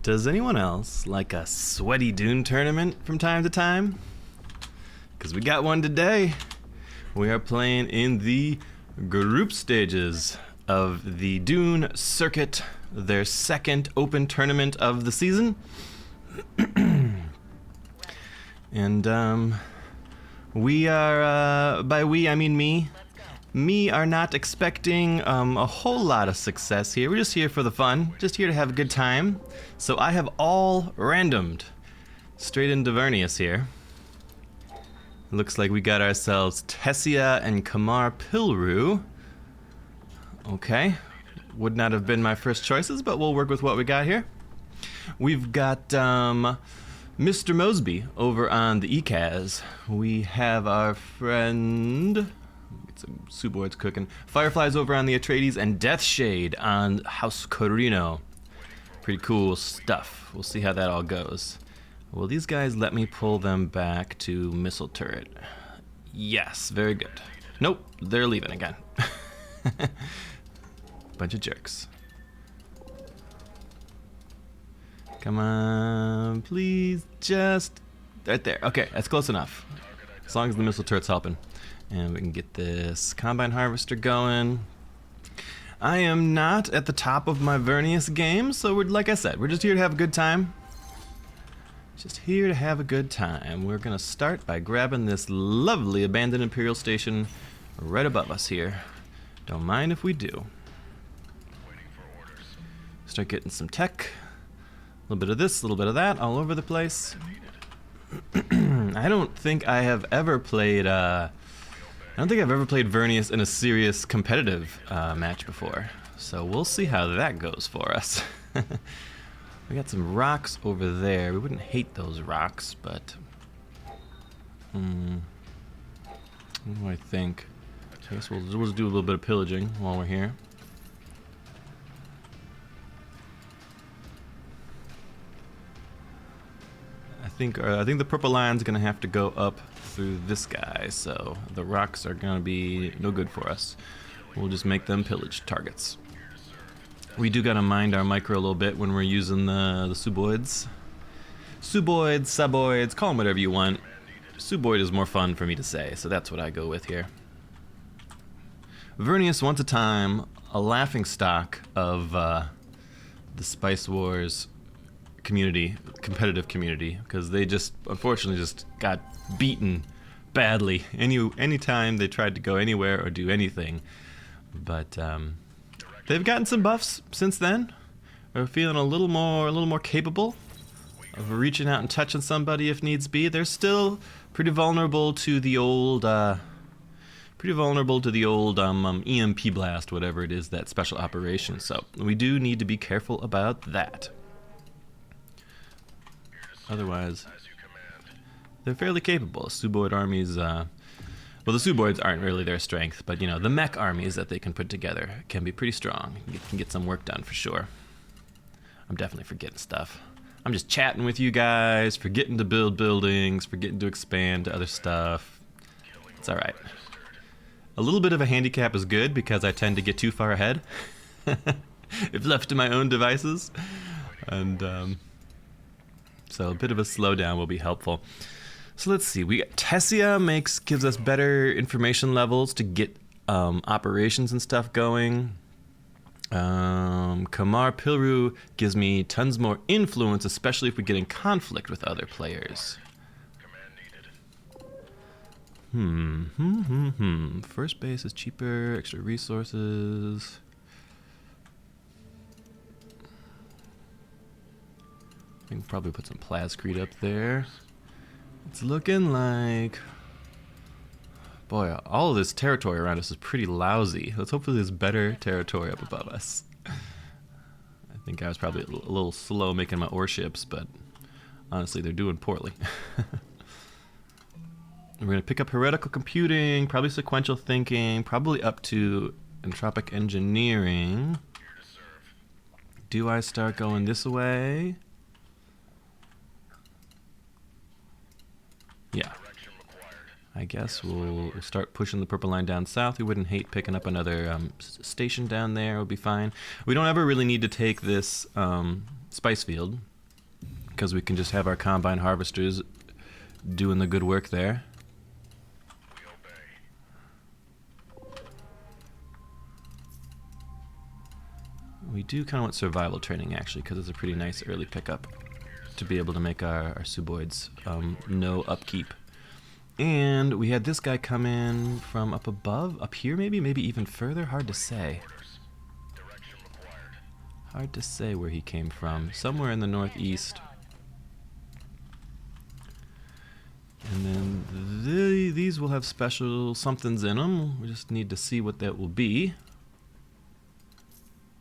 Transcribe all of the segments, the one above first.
Does anyone else like a sweaty Dune tournament from time to time? Because we got one today. We are playing in the group stages of the Dune Circuit, their second open tournament of the season. And we are, by we I mean me are not expecting a whole lot of success here. We're just here for the fun, just here to have a good time. So I have all randomed straight into Vernius here. Looks like we got ourselves Tessia and Kamar Pilru. Okay, would not have been my first choices, but we'll work with what we got here. We've got Mr. Mosby over on the ECAS. We have our friend, get some Suboids cooking, Fireflies over on the Atreides, and Deathshade on House Corino. Pretty cool stuff. We'll see how that all goes. Will these guys let me pull them back to missile turret? Yes, very good. Nope, they're leaving again. Bunch of jerks. Come on, please, just right there. Okay, that's close enough. As long as the missile turret's helping. And we can get this Combine Harvester going. I am not at the top of my Vernius game, so like I said, we're just here to have a good time. Just here to have a good time. We're gonna start by grabbing this lovely abandoned Imperial station right above us here. Don't mind if we do. Start getting some tech. A little bit of this, a little bit of that, all over the place. I don't think I have ever played Vernius in a serious competitive match before. So we'll see how that goes for us. We got some rocks over there. We wouldn't hate those rocks, but what do I think? I guess we'll just do a little bit of pillaging while we're here. I think the purple line's gonna have to go up through this guy, so the rocks are gonna be no good for us. We'll just make them pillage targets. We do gotta mind our micro a little bit when we're using the Suboids. Suboids, Suboids, call them whatever you want. Suboid is more fun for me to say, so that's what I go with here. Vernius, once a time, a laughing stock of the Spice Wars community, competitive community, because they just unfortunately just got beaten badly anytime they tried to go anywhere or do anything. But they've gotten some buffs since then. They're feeling a little more capable of reaching out and touching somebody if needs be. They're still pretty vulnerable to the old EMP blast, whatever it is, that special operation. So we do need to be careful about that. Otherwise, they're fairly capable. Suboid armies, well, the Suboids aren't really their strength, but, you know, the mech armies that they can put together can be pretty strong. You can get some work done for sure. I'm definitely forgetting stuff. I'm just chatting with you guys, forgetting to build buildings, forgetting to expand to other stuff. It's alright. A little bit of a handicap is good because I tend to get too far ahead if left to my own devices. And, so a bit of a slowdown will be helpful. So let's see. We got Tessia gives us better information levels to get operations and stuff going. Kamar Pilru gives me tons more influence, especially if we get in conflict with other players. First base is cheaper, extra resources. I can probably put some Plascrete up there. It's looking like, boy, all of this territory around us is pretty lousy. Let's hope there's better territory up above us. I think I was probably a little slow making my ore ships, but honestly, they're doing poorly. We're going to pick up heretical computing, probably sequential thinking, probably up to entropic engineering. Do I start going this way? Yeah. I guess we'll start pushing the purple line down south. We wouldn't hate picking up another station down there. It would be fine. We don't ever really need to take this spice field. because we can just have our combine harvesters doing the good work there. We do kind of want survival training, actually, because it's a pretty nice early pickup to be able to make our suboids no upkeep. And we had this guy come in from up above, up here maybe even further, hard to say. Hard to say where he came from, somewhere in the northeast. And then these will have special somethings in them. We just need to see what that will be.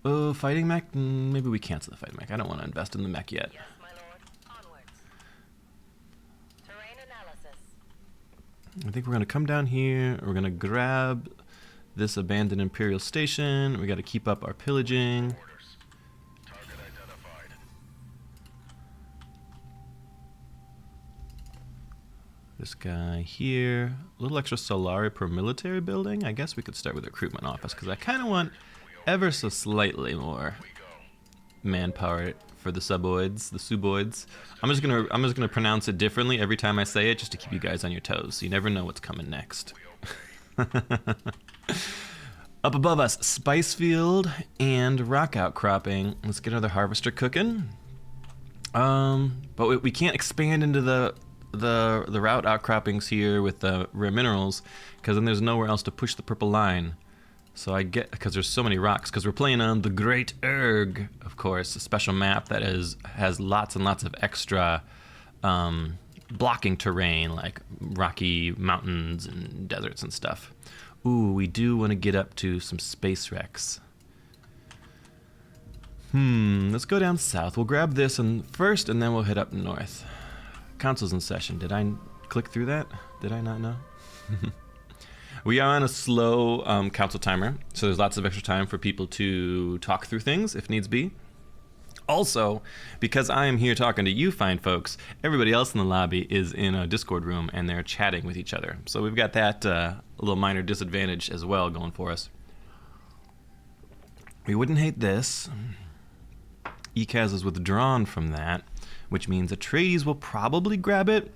Oh, fighting mech? Maybe we cancel the fighting mech. I don't want to invest in the mech yet. Yes, my lord. Onwards. Terrain analysis. I think we're going to come down here. We're going to grab this abandoned Imperial station. We got to keep up our pillaging. Target identified. This guy here. A little extra Solari per military building. I guess we could start with the recruitment office, because I kind of want ever so slightly more manpower for the suboids, the suboids. I'm just gonna pronounce it differently every time I say it, just to keep you guys on your toes. You never know what's coming next. Up above us, spice field and rock outcropping. Let's get another harvester cooking. But we can't expand into the route outcroppings here with the rare minerals, because then there's nowhere else to push the purple line. So I get, because there's so many rocks, because we're playing on the Great Erg, of course, a special map that has lots and lots of extra blocking terrain, like rocky mountains and deserts and stuff. Ooh, we do want to get up to some space wrecks. Let's go down south. We'll grab this first, and then we'll head up north. Council's in session. Did I click through that? Did I not know? We are on a slow council timer, so there's lots of extra time for people to talk through things if needs be. Also, because I am here talking to you fine folks, everybody else in the lobby is in a Discord room and they're chatting with each other. So we've got that little minor disadvantage as well going for us. We wouldn't hate this. ECAS is withdrawn from that, which means Atreides will probably grab it.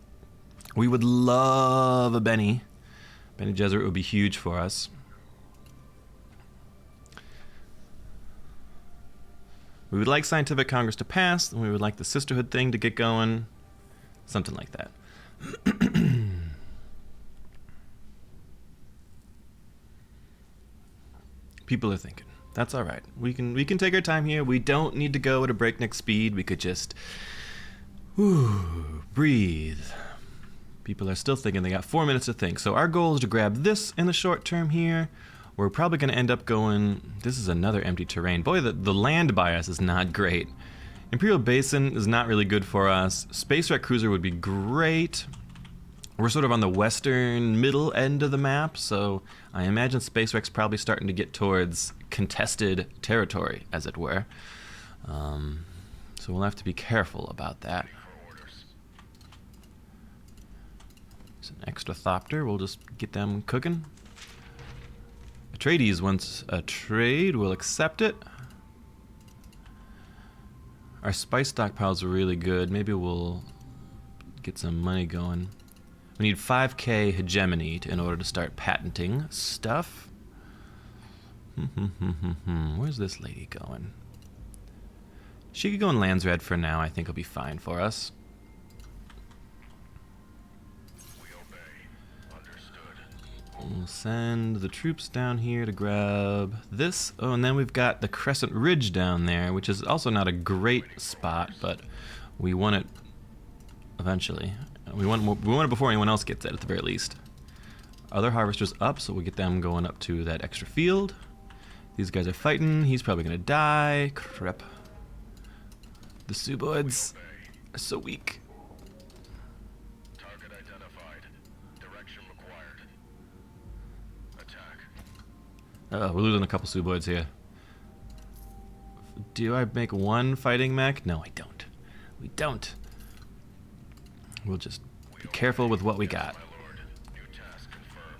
We would love a Bene. Bene Gesserit would be huge for us. We would like Scientific Congress to pass, and we would like the Sisterhood thing to get going. Something like that. People are thinking. That's all right. We can take our time here. We don't need to go at a breakneck speed. We could just breathe. People are still thinking. They got 4 minutes to think. So our goal is to grab this in the short term here. We're probably going to end up going... This is another empty terrain. Boy, the land bias is not great. Imperial Basin is not really good for us. Space Wreck Cruiser would be great. We're sort of on the western middle end of the map, so I imagine Space Wreck's probably starting to get towards contested territory, as it were. So we'll have to be careful about that. An extra Thopter, we'll just get them cooking. Atreides wants a trade, we'll accept it. Our spice stockpiles are really good. Maybe we'll get some money going. We need 5k hegemony in order to start patenting stuff. Where's this lady going? She could go in Landsred for now. I think it'll be fine for us. We'll send the troops down here to grab this. Oh, and then we've got the Crescent Ridge down there, which is also not a great spot, but we want it eventually. We want it before anyone else gets it, at the very least. Other harvesters up, so we'll get them going up to that extra field. These guys are fighting. He's probably going to die. Crap. The Suboids are so weak. Target identified. Direction required. Attack. We're losing a couple Suboids here. Do I make one fighting mech? No, I don't. We don't. We'll just be careful with what we got.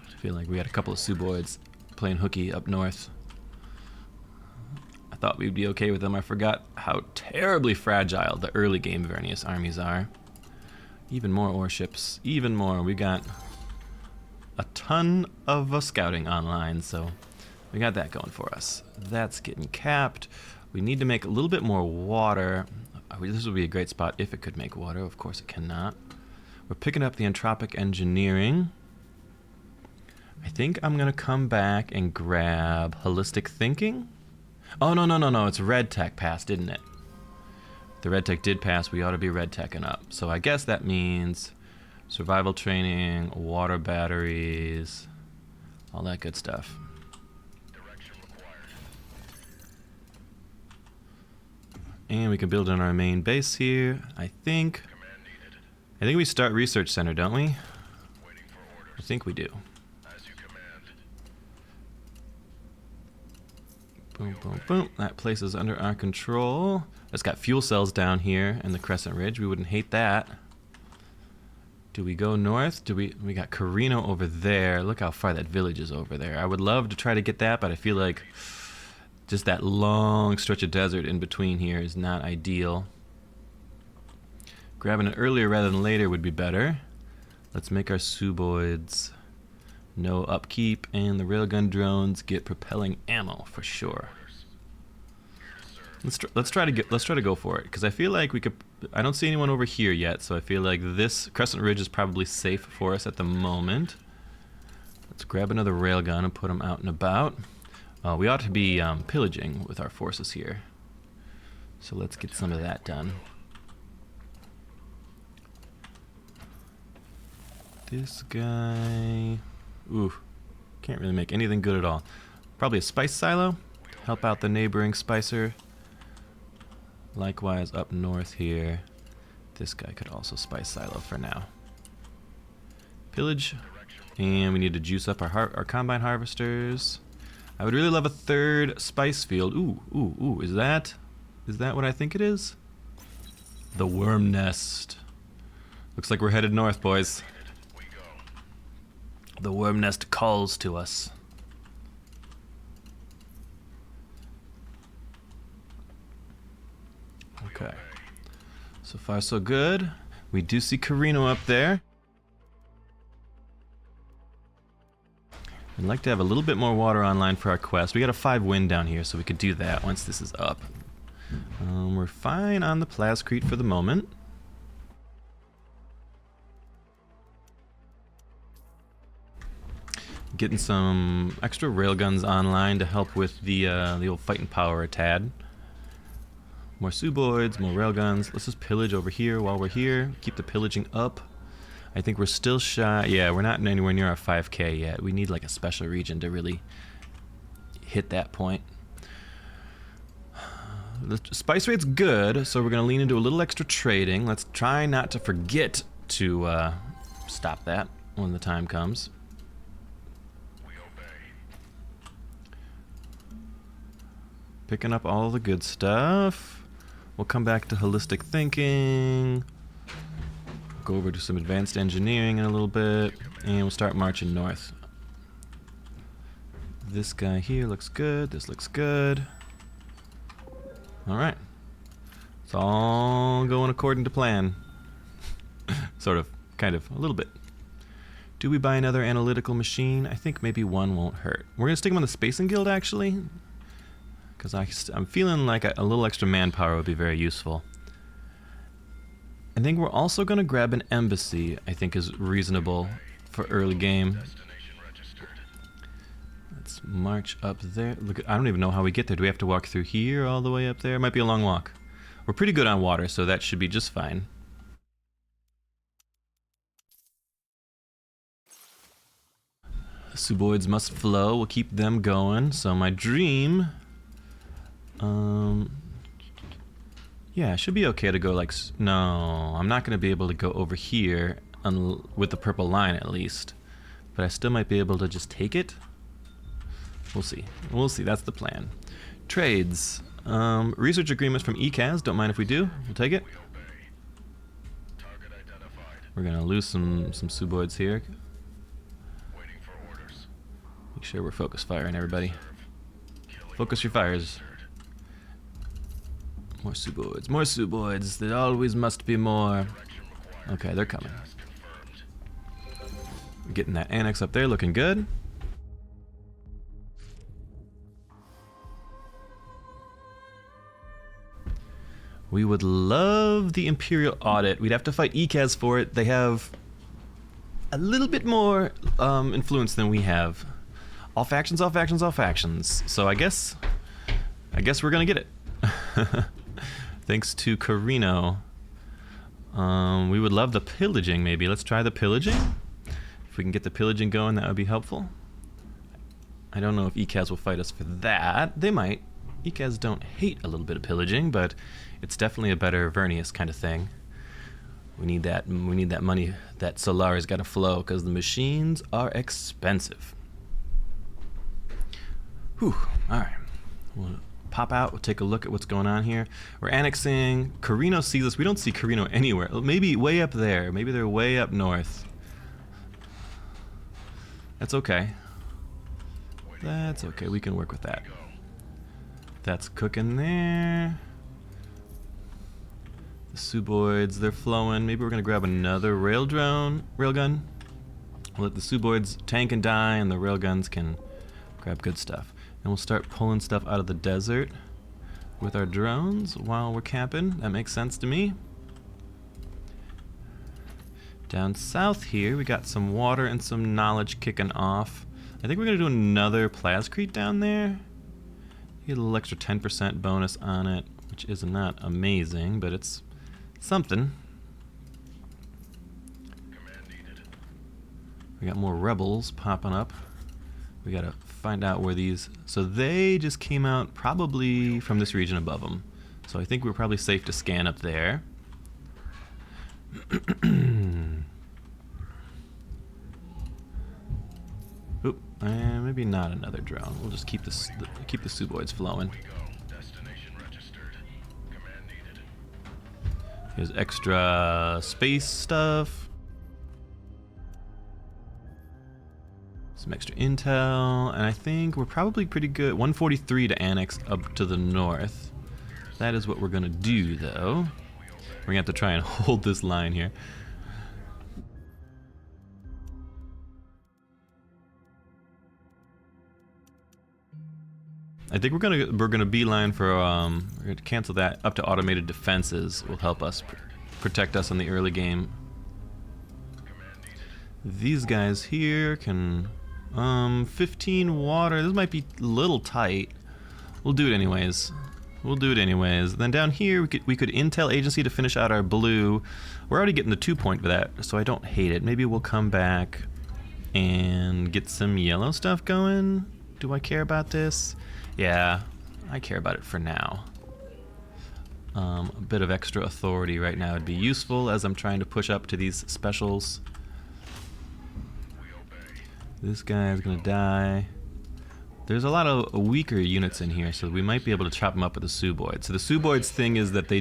I feel like we had a couple of Suboids playing hooky up north. I thought we'd be okay with them. I forgot how terribly fragile the early game Vernius armies are. Even more warships. Even more. We got a ton of scouting online, so we got that going for us. That's getting capped. We need to make a little bit more water. This would be a great spot if it could make water. Of course it cannot. We're picking up the entropic engineering. I think I'm going to come back and grab holistic thinking. Oh, no. It's red tech passed, didn't it? The red tech did pass. We ought to be red teching up. So I guess that means survival training, water batteries, all that good stuff. Direction required. And we can build in our main base here. I think Command needed. we start research center, don't we? Waiting for I orders. think we do. As you command. Boom, boom, boom. That place is under our control. It's got fuel cells down here in the Crescent Ridge. We wouldn't hate that. Do we go north? We got Carino over there. Look how far that village is over there. I would love to try to get that, but I feel like just that long stretch of desert in between here is not ideal. Grabbing it earlier rather than later would be better. Let's make our suboids no upkeep, and the railgun drones get propelling ammo for sure. Let's try to go for it, because I feel like we could. I don't see anyone over here yet, so I feel like this Crescent Ridge is probably safe for us at the moment. Let's grab another railgun and put them out and about. We ought to be pillaging with our forces here, so let's get some of that done. This guy, ooh, can't really make anything good at all. Probably a spice silo. Help out the neighboring spicer. Likewise up north here, this guy could also spice silo for now. Pillage, and we need to juice up our combine harvesters. I would really love a third spice field. Ooh, is that what I think it is? The worm nest. Looks like we're headed north, boys. We go. The worm nest calls to us. Okay. So far, so good. We do see Carino up there. I'd like to have a little bit more water online for our quest. We got a 5 wind down here, so we could do that once this is up. We're fine on the Plascrete for the moment. Getting some extra railguns online to help with the old fighting power a tad. More suboids, more railguns. Let's just pillage over here while we're here. Keep the pillaging up. I think we're still shy. Yeah, we're not anywhere near our 5K yet. We need like a special region to really hit that point. The spice rate's good, so we're going to lean into a little extra trading. Let's try not to forget to stop that when the time comes. We obey. Picking up all the good stuff. We'll come back to holistic thinking. Go over to some advanced engineering in a little bit, and we'll start marching north. This guy here looks good. This looks good. All right. It's all going according to plan. Sort of, kind of, a little bit. Do we buy another analytical machine? I think maybe one won't hurt. We're going to stick him on the Spacing Guild, actually, because I'm feeling like a little extra manpower would be very useful. I think we're also going to grab an embassy, I think is reasonable for early game. Destination registered. Let's march up there. Look, I don't even know how we get there. Do we have to walk through here all the way up there? Might be a long walk. We're pretty good on water, so that should be just fine. The suboids must flow. We'll keep them going. So my dream... yeah, it should be okay to go like... No, I'm not going to be able to go over here with the purple line at least. But I still might be able to just take it. We'll see. We'll see. That's the plan. Trades. Research agreements from ECAS. Don't mind if we do. We'll take it. We obey. Target identified. We're going to lose some suboids here. Waiting for orders. Make sure we're focus firing, everybody. Killing Focus your fires. ordered. More suboids, more suboids. There always must be more. Okay, they're coming. Getting that annex up there, looking good. We would love the Imperial Audit. We'd have to fight ECAS for it. They have a little bit more influence than we have. All factions, all factions, all factions. So I guess we're gonna get it. Thanks to Carino. We would love the pillaging, maybe. Let's try the pillaging. If we can get the pillaging going, that would be helpful. I don't know if ECAS will fight us for that. They might. ECAS don't hate a little bit of pillaging, but it's definitely a better Vernius kind of thing. We need that money. That Solari's got to flow because the machines are expensive. Whew. All right. We'll pop out. We'll take a look at what's going on here. We're annexing. Carino sees us. We don't see Carino anywhere. Maybe way up there. Maybe they're way up north. That's okay. That's okay. We can work with that. That's cooking there. The suboids, they're flowing. Maybe we're gonna grab another railgun. We'll let the suboids tank and die, and the railguns can grab good stuff. And we'll start pulling stuff out of the desert with our drones while we're camping. That makes sense to me. Down south here, we got some water and some knowledge kicking off. I think we're gonna do another plascrete down there. Get a little extra 10% bonus on it, which is not amazing, but it's something. We got more rebels popping up. We gotta find out where these... So they just came out probably from this region above them. So I think we're probably safe to scan up there. Oop, maybe not another drone. We'll just keep the suboids flowing. Here's extra space stuff. Some extra intel, and I think we're probably pretty good. 143 to annex up to the north. That is what we're gonna do, though. We're gonna have to try and hold this line here. I think we're gonna beeline for we're gonna cancel that up to automated defenses. Will help us protect us in the early game. These guys here can 15 water. This might be a little tight. We'll do it anyways. Then down here we could intel agency to finish out our blue. We're already getting the 2 point for that, so I don't hate it. Maybe we'll come back and get some yellow stuff going. Do I care about this? Yeah, I care about it for now. A bit of extra authority right now would be useful as I'm trying to push up to these specials. This guy's gonna die. There's a lot of weaker units in here, so we might be able to chop them up with the suboids. So the suboids thing is that they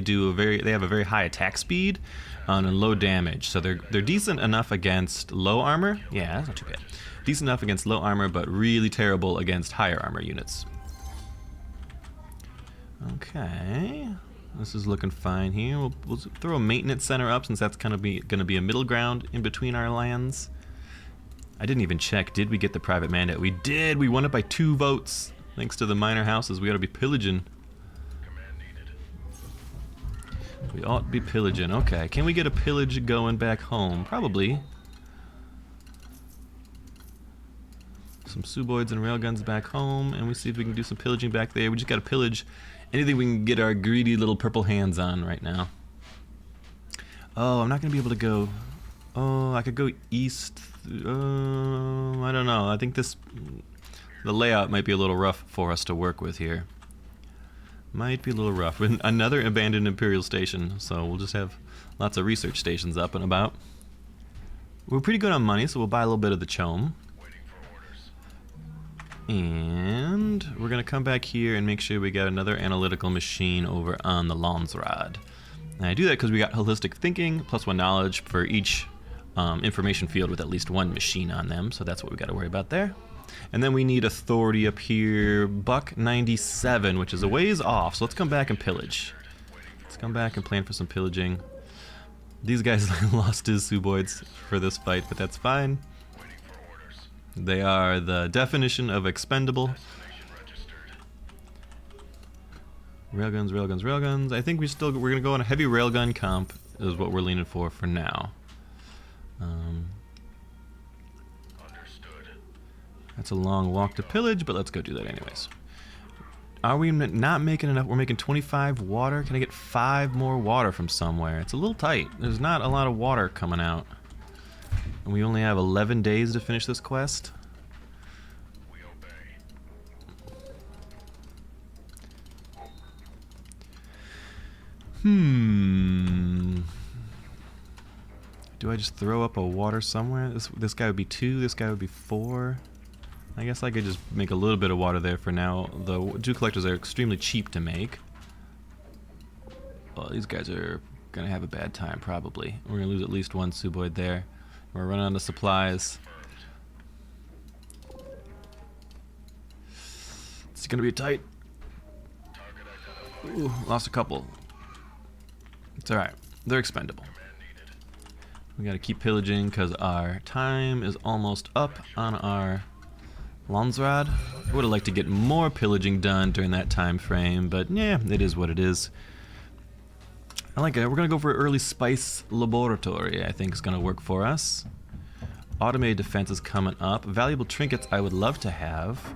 have a very high attack speed and low damage. So they're decent enough against low armor. Yeah, that's not too bad. Decent enough against low armor, but really terrible against higher armor units. Okay, this is looking fine here. We'll throw a maintenance center up since that's gonna be a middle ground in between our lands. I didn't even check. Did we get the private mandate? We did. We won it by 2 votes. Thanks to the minor houses. We ought to be pillaging. We ought to be pillaging. Okay, can we get a pillage going back home? Probably. Some suboids and railguns back home, and we see if we can do some pillaging back there. We just gotta pillage anything we can get our greedy little purple hands on right now. Oh, I'm not gonna be able to go. Oh, I could go east. I don't know. I think the layout might be a little rough for us to work with here. Might be a little rough. With another abandoned Imperial station, so we'll just have lots of research stations up and about. We're pretty good on money, so we'll buy a little bit of the chome. And we're gonna come back here and make sure we got another analytical machine over on the Lonsrod. And I do that because we got holistic thinking, +1 knowledge for each information field with at least 1 machine on them, so that's what we got to worry about there. And then we need authority up here, Buck 97, which is a ways off, so let's come back and pillage. Come back and plan for some pillaging. These guys lost his Suboids for this fight, but that's fine. Waiting for orders. They are the definition of expendable. Destination registered. Railguns, railguns, railguns. I think we're gonna go on a heavy railgun comp is what we're leaning for now. Understood. That's a long walk to pillage, but let's go do that anyways. Are we not making enough? We're making 25 water. Can I get 5 more water from somewhere? It's a little tight. There's not a lot of water coming out. And we only have 11 days to finish this quest. We obey. Do I just throw up a water somewhere? This guy would be 2, this guy would be 4. I guess I could just make a little bit of water there for now. The dew collectors are extremely cheap to make. Well, these guys are gonna have a bad time probably. We're gonna lose at least 1 Suboid there. We're running out of supplies. It's gonna be tight. Target identified. Ooh, lost a couple. It's alright. They're expendable. Command needed. We gotta keep pillaging because our time is almost up on our Landsrad. I would have liked to get more pillaging done during that time frame, but yeah, it is what it is. I like it. We're gonna go for early spice laboratory. I think is gonna work for us. Automated defense is coming up. Valuable trinkets I would love to have,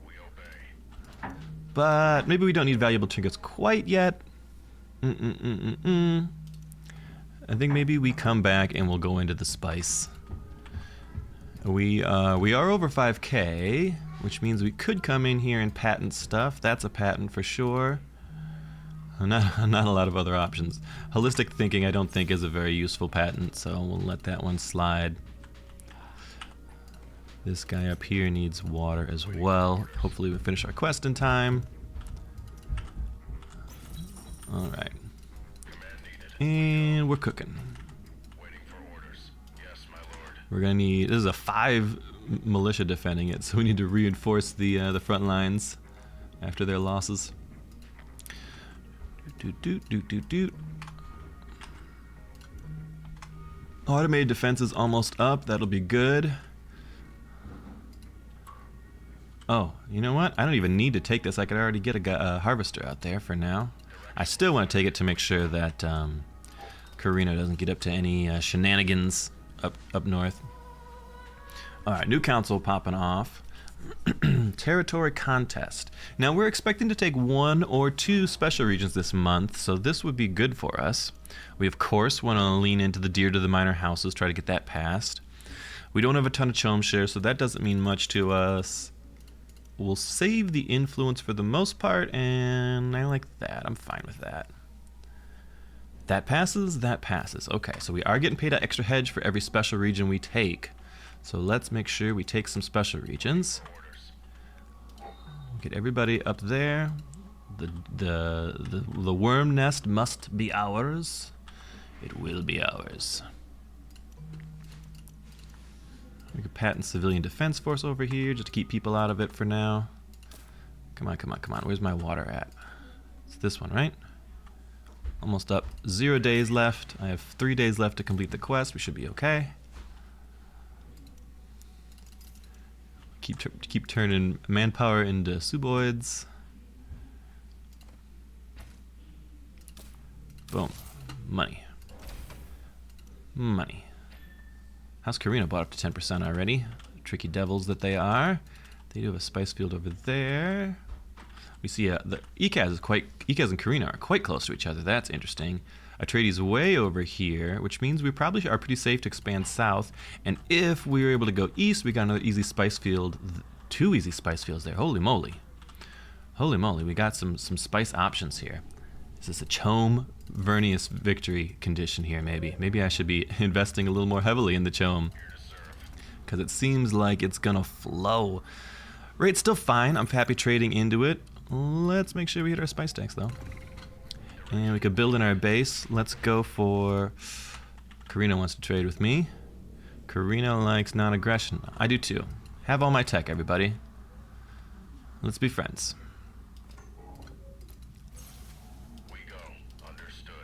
We obey. but maybe we don't need valuable trinkets quite yet. I think maybe we come back and we'll go into the spice. We are over 5K, which means we could come in here and patent stuff. That's a patent for sure. Not a lot of other options. Holistic thinking I don't think is a very useful patent, so we'll let that one slide. This guy up here needs water as well. Hopefully we finish our quest in time. Alright. Command needed. And we're cooking. Waiting for orders. Yes, my lord. We're gonna need. This is a 5 militia defending it, so we need to reinforce the front lines after their losses. Doot. Automated defense is almost up. That'll be good. Oh, you know what? I don't even need to take this. I could already get a harvester out there for now. I still want to take it to make sure that Carino doesn't get up to any shenanigans up north. Alright, new council popping off. Territory contest. Now we're expecting to take 1 or 2 special regions this month, so this would be good for us. We of course want to lean into the deer to the minor houses, try to get that passed. We don't have a ton of chom share, so that doesn't mean much to us. We'll save the influence for the most part, and I like that. I'm fine with that. That passes, that passes. Okay, so we are getting paid an extra hedge for every special region we take. So let's make sure we take some special regions. Get everybody up there. The worm nest must be ours. It will be ours. We could patent civilian defense force over here just to keep people out of it for now. Come on. Where's my water at? It's this one, right? Almost up. 0 days left. I have 3 days left to complete the quest. We should be okay. Keep turning manpower into Suboids. Boom. Money. How's Carino bought up to 10% already? Tricky devils that they are. They do have a spice field over there. We see the Ekaz and Carino are quite close to each other. That's interesting. Atreides way over here, which means we probably are pretty safe to expand south. And if we were able to go east, we got another easy spice field. 2 easy spice fields there. Holy moly. We got some spice options here. Is this a Chom Vernius victory condition here, maybe? Maybe I should be investing a little more heavily in the Chom. Because it seems like it's gonna flow. Rate's still fine. I'm happy trading into it. Let's make sure we hit our spice stacks, though. And we could build in our base. Let's go for... Carino wants to trade with me. Carino likes non-aggression. I do too. Have all my tech, everybody. Let's be friends. We go. Understood.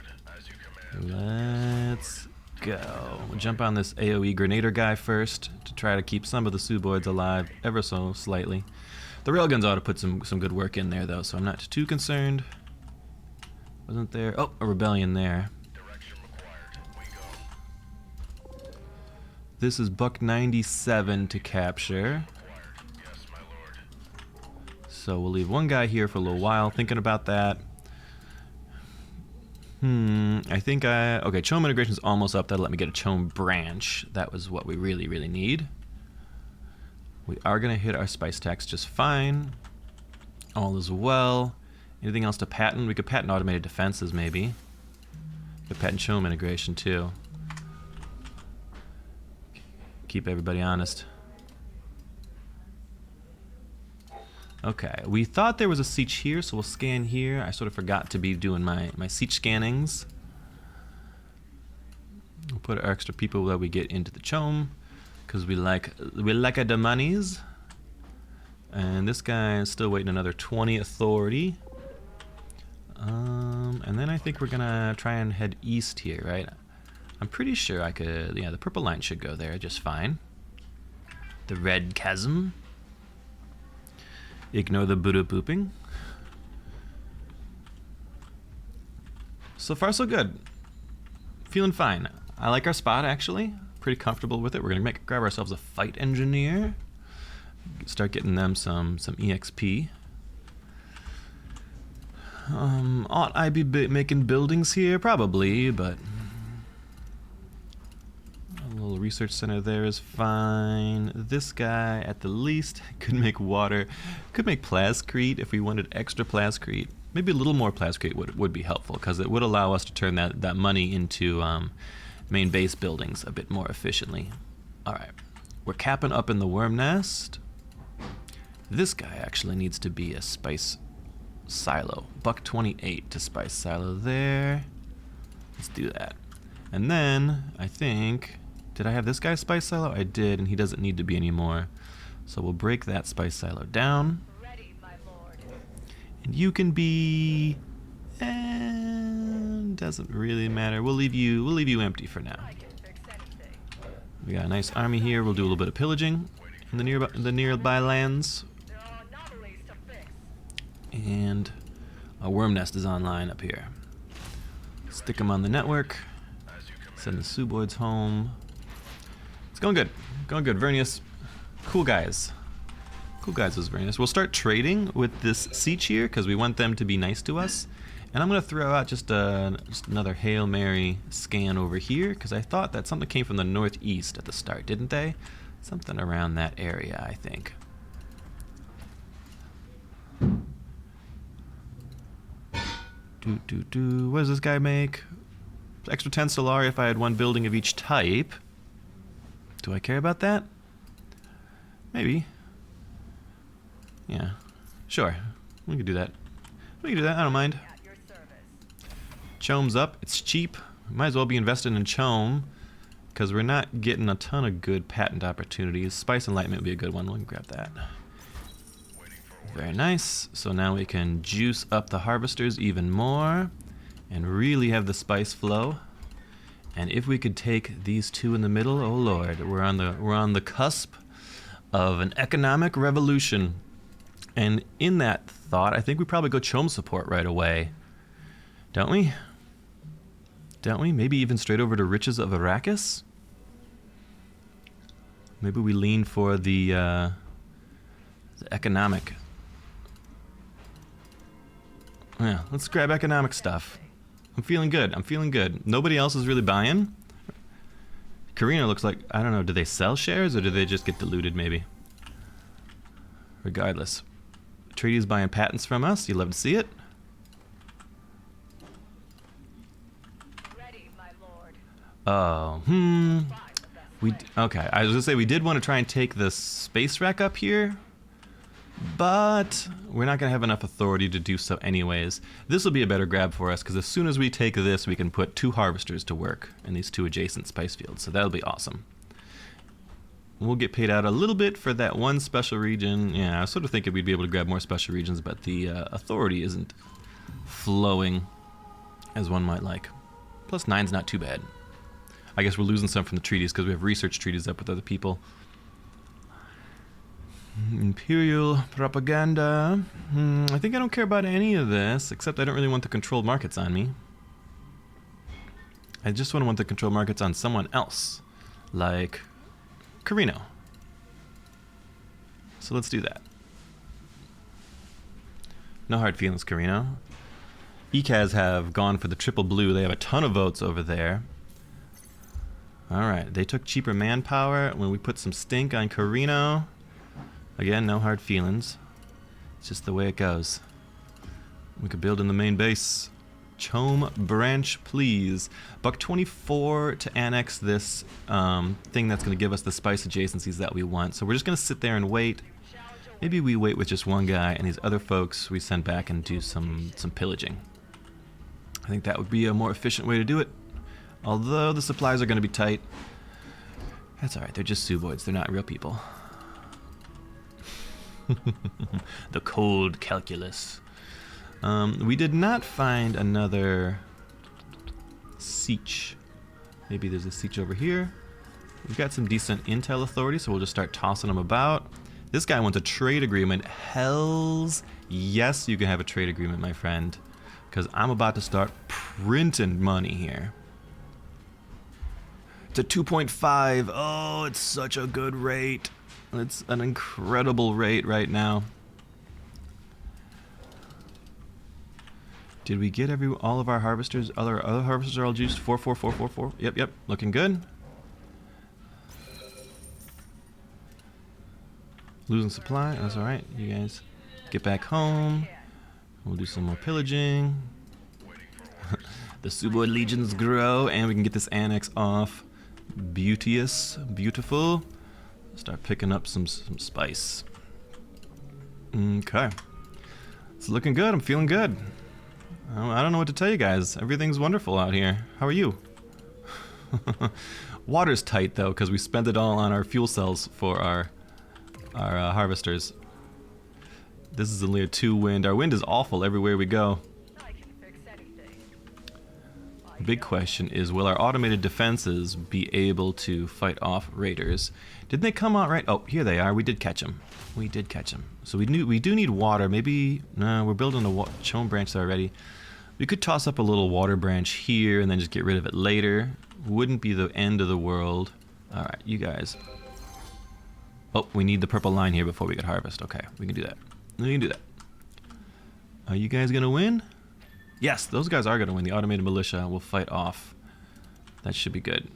Let's go. We'll jump on this AoE Grenader guy first to try to keep some of the Suboids alive ever so slightly. The railguns ought to put some good work in there though, so I'm not too concerned. Wasn't there? Oh, a rebellion there. Direction required. We go. This is Buck 97 to capture. Required. Yes, my lord. So we'll leave one guy here for a little while thinking about that. Okay, Chome integration is almost up. That'll let me get a Chome branch. That was what we really, really need. We are going to hit our spice tax just fine. All is well. Anything else to patent? We could patent automated defenses, maybe. We could patent Chome integration, too. Keep everybody honest. Okay, we thought there was a siege here, so we'll scan here. I sort of forgot to be doing my siege scannings. We'll put our extra people that we get into the Chome, because we like the monies. And this guy is still waiting another 20 authority. And then I think we're gonna try and head east here, right? I'm pretty sure I could, yeah, the purple line should go there just fine. The red chasm. Ignore the Buddha pooping. So far, so good. Feeling fine. I like our spot, actually. Pretty comfortable with it. We're gonna grab ourselves a fight engineer. Start getting them some EXP. Ought I be making buildings here? Probably, but a little research center there is fine. This guy, at the least, could make water. Could make plascrete if we wanted extra plascrete. Maybe a little more plascrete would be helpful, because it would allow us to turn that money into main base buildings a bit more efficiently. Alright, we're capping up in the worm nest. This guy actually needs to be a spice silo. Buck 28 to spice silo there. Let's do that. And then, I think, did I have this guy spice silo? I did, and he doesn't need to be anymore. So we'll break that spice silo down. Ready, my lord. And you can be... doesn't really matter. We'll leave you empty for now. I can fix anything. We got a nice army here. We'll do a little bit of pillaging in the nearby lands. There are anomalies to fix. And a worm nest is online up here. Stick them on the network. As you command. Send the Suboids home. It's going good. Going good. Vernius. Cool guys. Cool guys was Vernius. We'll start trading with this siege here because we want them to be nice to us. And I'm going to throw out just another Hail Mary scan over here because I thought that something came from the northeast at the start, didn't they? Something around that area, I think. What does this guy make? Extra 10 Solari if I had one building of each type. Do I care about that? Maybe. Yeah. Sure. We can do that. We can do that. I don't mind. At your service. Chome's up. It's cheap. Might as well be invested in Chome because we're not getting a ton of good patent opportunities. Spice Enlightenment would be a good one. We can grab that. Very nice. So now we can juice up the harvesters even more and really have the spice flow. And if we could take these two in the middle, oh lord, we're on the cusp of an economic revolution. And in that thought, I think we probably go Chome support right away. Don't we? Don't we? Maybe even straight over to Riches of Arrakis? Maybe we lean for the economic. Yeah, let's grab economic stuff. I'm feeling good. I'm feeling good. Nobody else is really buying. Karina looks like, I don't know, do they sell shares or do they just get diluted maybe? Regardless. Treaty's buying patents from us. You love to see it. Ready, my lord. Oh, Find the best way. okay. I was gonna say we did want to try and take the space rack up here, but we're not gonna have enough authority to do so anyways. This will be a better grab for us because as soon as we take this, we can put 2 harvesters to work in these 2 adjacent spice fields. So that'll be awesome. We'll get paid out a little bit for that one special region. Yeah, I was sort of thinking we'd be able to grab more special regions, but the authority isn't flowing as one might like. Plus 9's not too bad. I guess we're losing some from the treaties because we have research treaties up with other people. Imperial propaganda. I think I don't care about any of this, except I don't really want the controlled markets on me. I just want the controlled markets on someone else, like Carino. So let's do that. No hard feelings, Carino. ECAS have gone for the triple blue. They have a ton of votes over there. Alright, they took cheaper manpower when we put some stink on Carino. Again, no hard feelings. It's just the way it goes. We could build in the main base. Chome branch, please. $1.24 to annex this thing that's going to give us the spice adjacencies that we want. So we're just going to sit there and wait. Maybe we wait with just one guy, and these other folks we send back and do some pillaging. I think that would be a more efficient way to do it. Although the supplies are going to be tight. That's alright, they're just suboids, they're not real people. The cold calculus. We did not find another siege. Maybe there's a siege over here. We've got some decent intel authority, so we'll just start tossing them about. This guy wants a trade agreement. Hells yes, you can have a trade agreement, my friend. Because I'm about to start printing money here. It's a 2.5. Oh, it's such a good rate. It's an incredible rate right now. Did we get all of our harvesters? Other harvesters are all juiced. 44444. Yep. Looking good. Losing supply. That's all right. You guys get back home. We'll do some more pillaging. The Suboid legions grow, and we can get this annex off. Beautiful. Start picking up some spice. Okay. It's looking good. I'm feeling good. I don't know what to tell you guys. Everything's wonderful out here. How are you? Water's tight though, because we spent it all on our fuel cells for our harvesters. This is only a 2 wind. Our wind is awful everywhere we go. I can fix anything. The big question is, will our automated defenses be able to fight off raiders? Did they come out right? Oh, here they are. We did catch them. So we do need water. Maybe no. We're building a Chome branch already. We could toss up a little water branch here and then just get rid of it later. Wouldn't be the end of the world. All right, you guys. Oh, we need the purple line here before we get harvest. Okay, we can do that. Are you guys gonna win? Yes, those guys are gonna win. The automated militia will fight off. That should be good.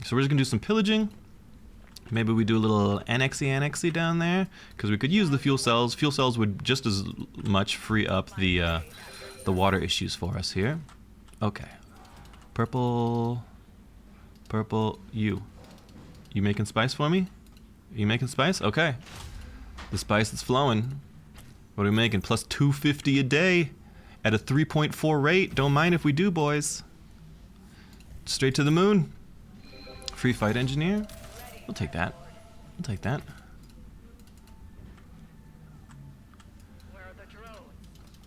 So we're just gonna do some pillaging. Maybe we do a little annexy down there, because we could use the fuel cells. Fuel cells would just as much free up the water issues for us here. Okay, purple. You making spice for me? You making spice? Okay, the spice is flowing. What are we making? Plus 250 a day at a 3.4 rate. Don't mind if we do, boys. Straight to the moon. Free fight engineer. We'll take that. Where are the drones?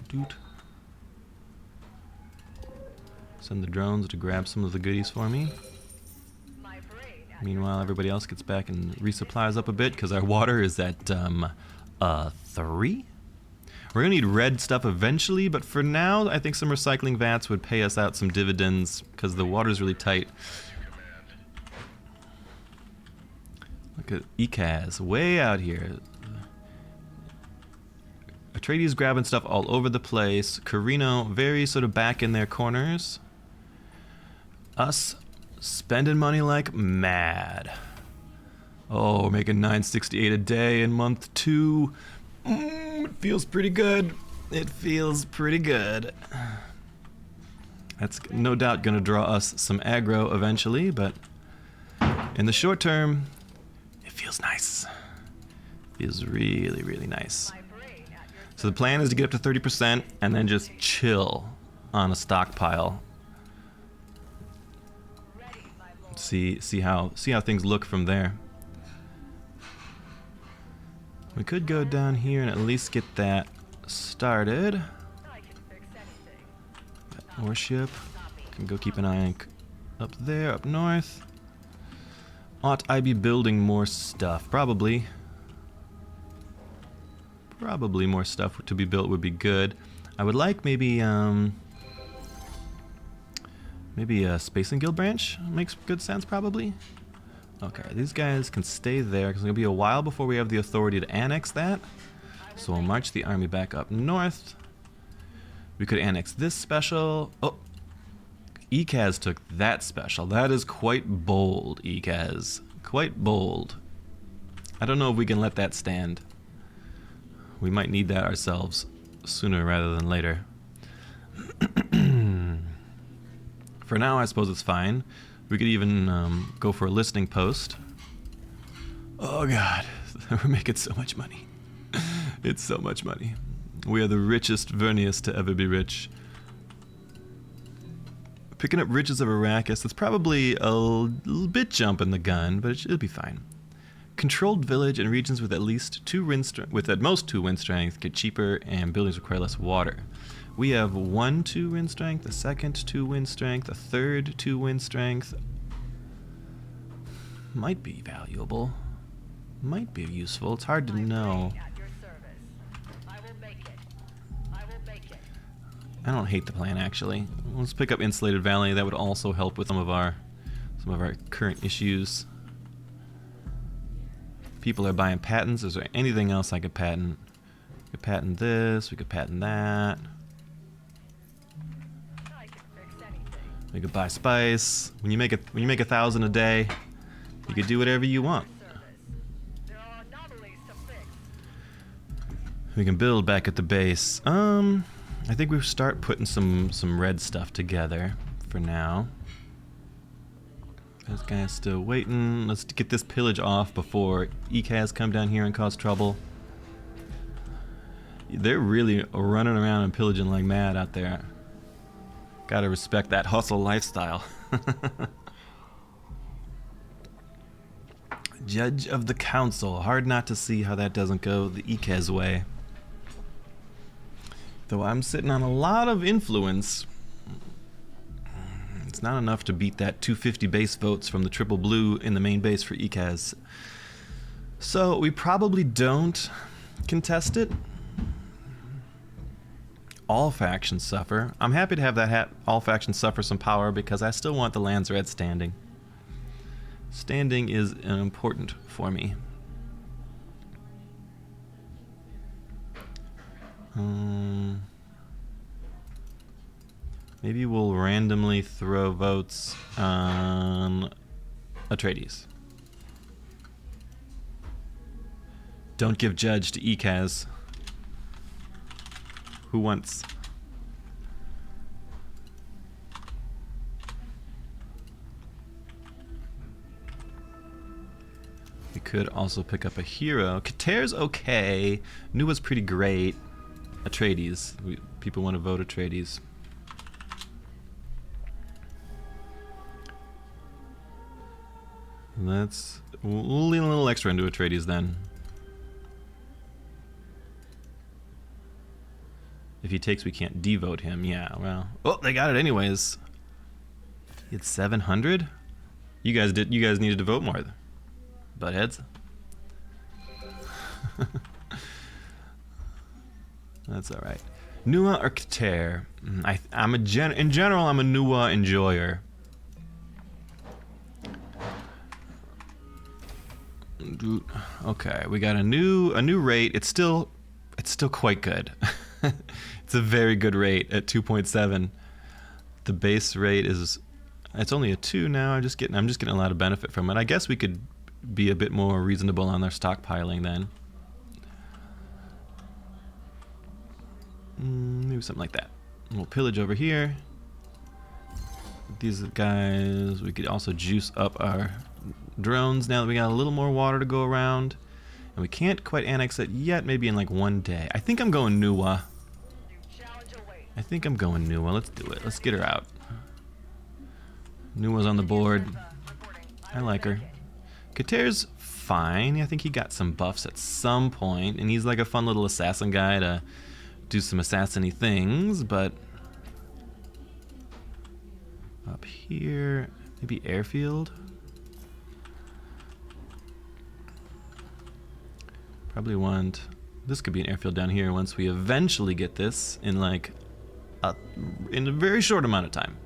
Doot. Send the drones to grab some of the goodies for me. My brain. Meanwhile, everybody else gets back and resupplies up a bit because our water is at 3. We're gonna need red stuff eventually, but for now, I think some recycling vats would pay us out some dividends because the water's really tight. Look at ECAS, way out here. Atreides grabbing stuff all over the place. Carino very sort of back in their corners. Us spending money like mad. Oh, we're making 968 a day in month 2. It feels pretty good. That's no doubt gonna draw us some aggro eventually, but in the short term, it feels nice. Feels really nice. My brain at your So the plan is to get up to 30% and then just chill on a stockpile. ready, my lord. See how things look from there. We could go down here and at least get that started. I can fix anything. Warship. Can go keep an eye up there, up north. Ought I be building more stuff? Probably. Probably more stuff to be built would be good. I would like maybe maybe a Spacing Guild branch makes good sense probably. Okay, these guys can stay there because it's gonna be a while before we have the authority to annex that. So we'll march the army back up north. We could annex this special. Oh, ECAS took that special. That is quite bold, ECAS. Quite bold. I don't know if we can let that stand. We might need that ourselves sooner rather than later. For now, I suppose it's fine. We could even go for a listening post. Oh god, we're making so much money. It's so much money. We are the richest Vernius to ever be rich. Picking up riches of Arrakis, that's probably a little bit jumping the gun, but it'll be fine. Controlled village and regions with at least with at most 2 wind strength get cheaper and buildings require less water. We have 1 2 wind strength, a second 2 wind strength, a third 2 wind strength. Might be valuable. Might be useful. It's hard to know. I don't hate the plan actually. Let's pick up Insulated Valley. That would also help with some of our current issues. People are buying patents. Is there anything else I could patent? We could patent this. We could patent that. We could buy spice. When you make 1,000 a day, you could do whatever you want. We can build back at the base. I think we start putting some red stuff together for now. This guy's still waiting. Let's get this pillage off before ECAS come down here and cause trouble. They're really running around and pillaging like mad out there. Gotta respect that hustle lifestyle. Judge of the Council. Hard not to see how that doesn't go the ECAS way. Though I'm sitting on a lot of influence, it's not enough to beat that 250 base votes from the triple blue in the main base for ECAS. So we probably don't contest it. All factions suffer. I'm happy to have that all factions suffer some power because I still want the lands red standing. Standing is important for me. Maybe we'll randomly throw votes on Atreides. Don't give judge to ECAS. Who wants? We could also pick up a hero. Kater's okay. Nua's pretty great. Atreides. People want to vote Atreides. We'll lean a little extra into Atreides then. If he takes, we can't devote him. Yeah, well. Oh, they got it anyways. He had 700? You guys needed to vote more. Buttheads. That's all right. Nua or Kater? In general, I'm a Nua enjoyer. Okay, we got a new rate. It's still quite good. It's a very good rate at 2.7. The base rate it's only a 2 now. I'm just getting a lot of benefit from it. I guess we could be a bit more reasonable on their stockpiling then. Maybe something like that. We'll pillage over here. These guys, we could also juice up our drones now that we got a little more water to go around. And we can't quite annex it yet, maybe in like 1 day. I think I'm going Nua. Let's do it. Let's get her out. Nua's on the board. I like her. Kater's fine. I think he got some buffs at some point, and he's like a fun little assassin guy to do some assassin-y things, but here. Maybe airfield. Probably want... This could be an airfield down here once we eventually get this in like... in a very short amount of time.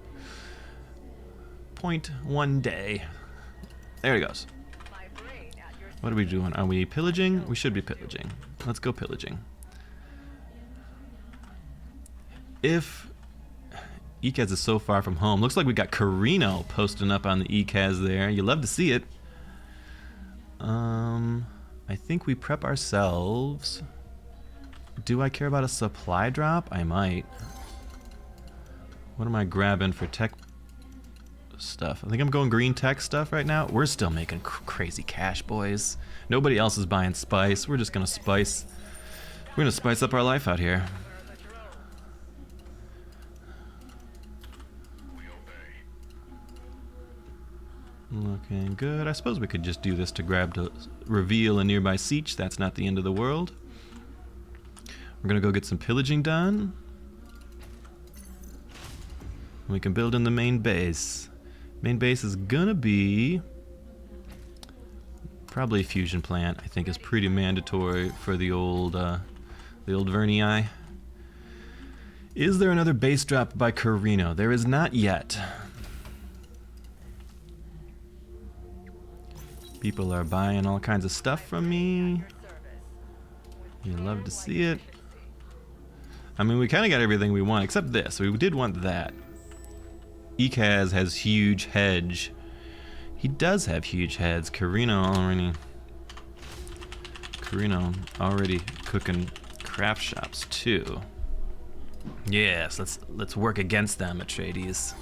0.1 day. There he goes. What are we doing? Are we pillaging? We should be pillaging. Let's go pillaging. If ECAS is so far from home, looks like we got Carino posting up on the ECAS there. You love to see it. I think we prep ourselves. Do I care about a supply drop? I might. What am I grabbing for tech stuff? I think I'm going green tech stuff right now. We're still making crazy cash, boys. Nobody else is buying spice. We're just gonna spice. We're gonna spice up our life out here. We obey. Looking good. I suppose we could just do this to reveal a nearby siege. That's not the end of the world. We're gonna go get some pillaging done. We can build in the main base. Main base is gonna be probably a fusion plant. I think is pretty mandatory for the old Vernii. Is there another base drop by Carino? There is not yet. People are buying all kinds of stuff from me. You love to see it. I mean, we kind of got everything we want except this. We did want that. ECAS has huge hedge. He does have huge heads. Carino already cooking craft shops too. Yes, let's work against them, Atreides.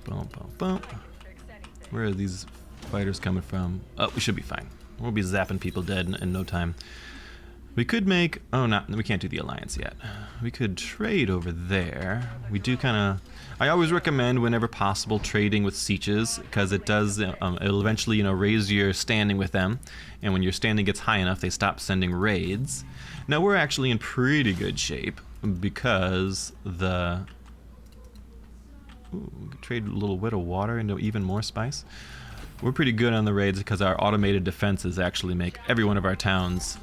Boom, boom, boom. Where are these fighters coming from? Oh, we should be fine. We'll be zapping people dead in no time. We could make... Oh, no, we can't do the alliance yet. We could trade over there. We do kind of... I always recommend, whenever possible, trading with sieges, because it does... it'll eventually, you know, raise your standing with them. And when your standing gets high enough, they stop sending raids. Now, we're actually in pretty good shape, because the... Ooh, we could trade a little bit of water into even more spice. We're pretty good on the raids because our automated defenses actually make every one of our towns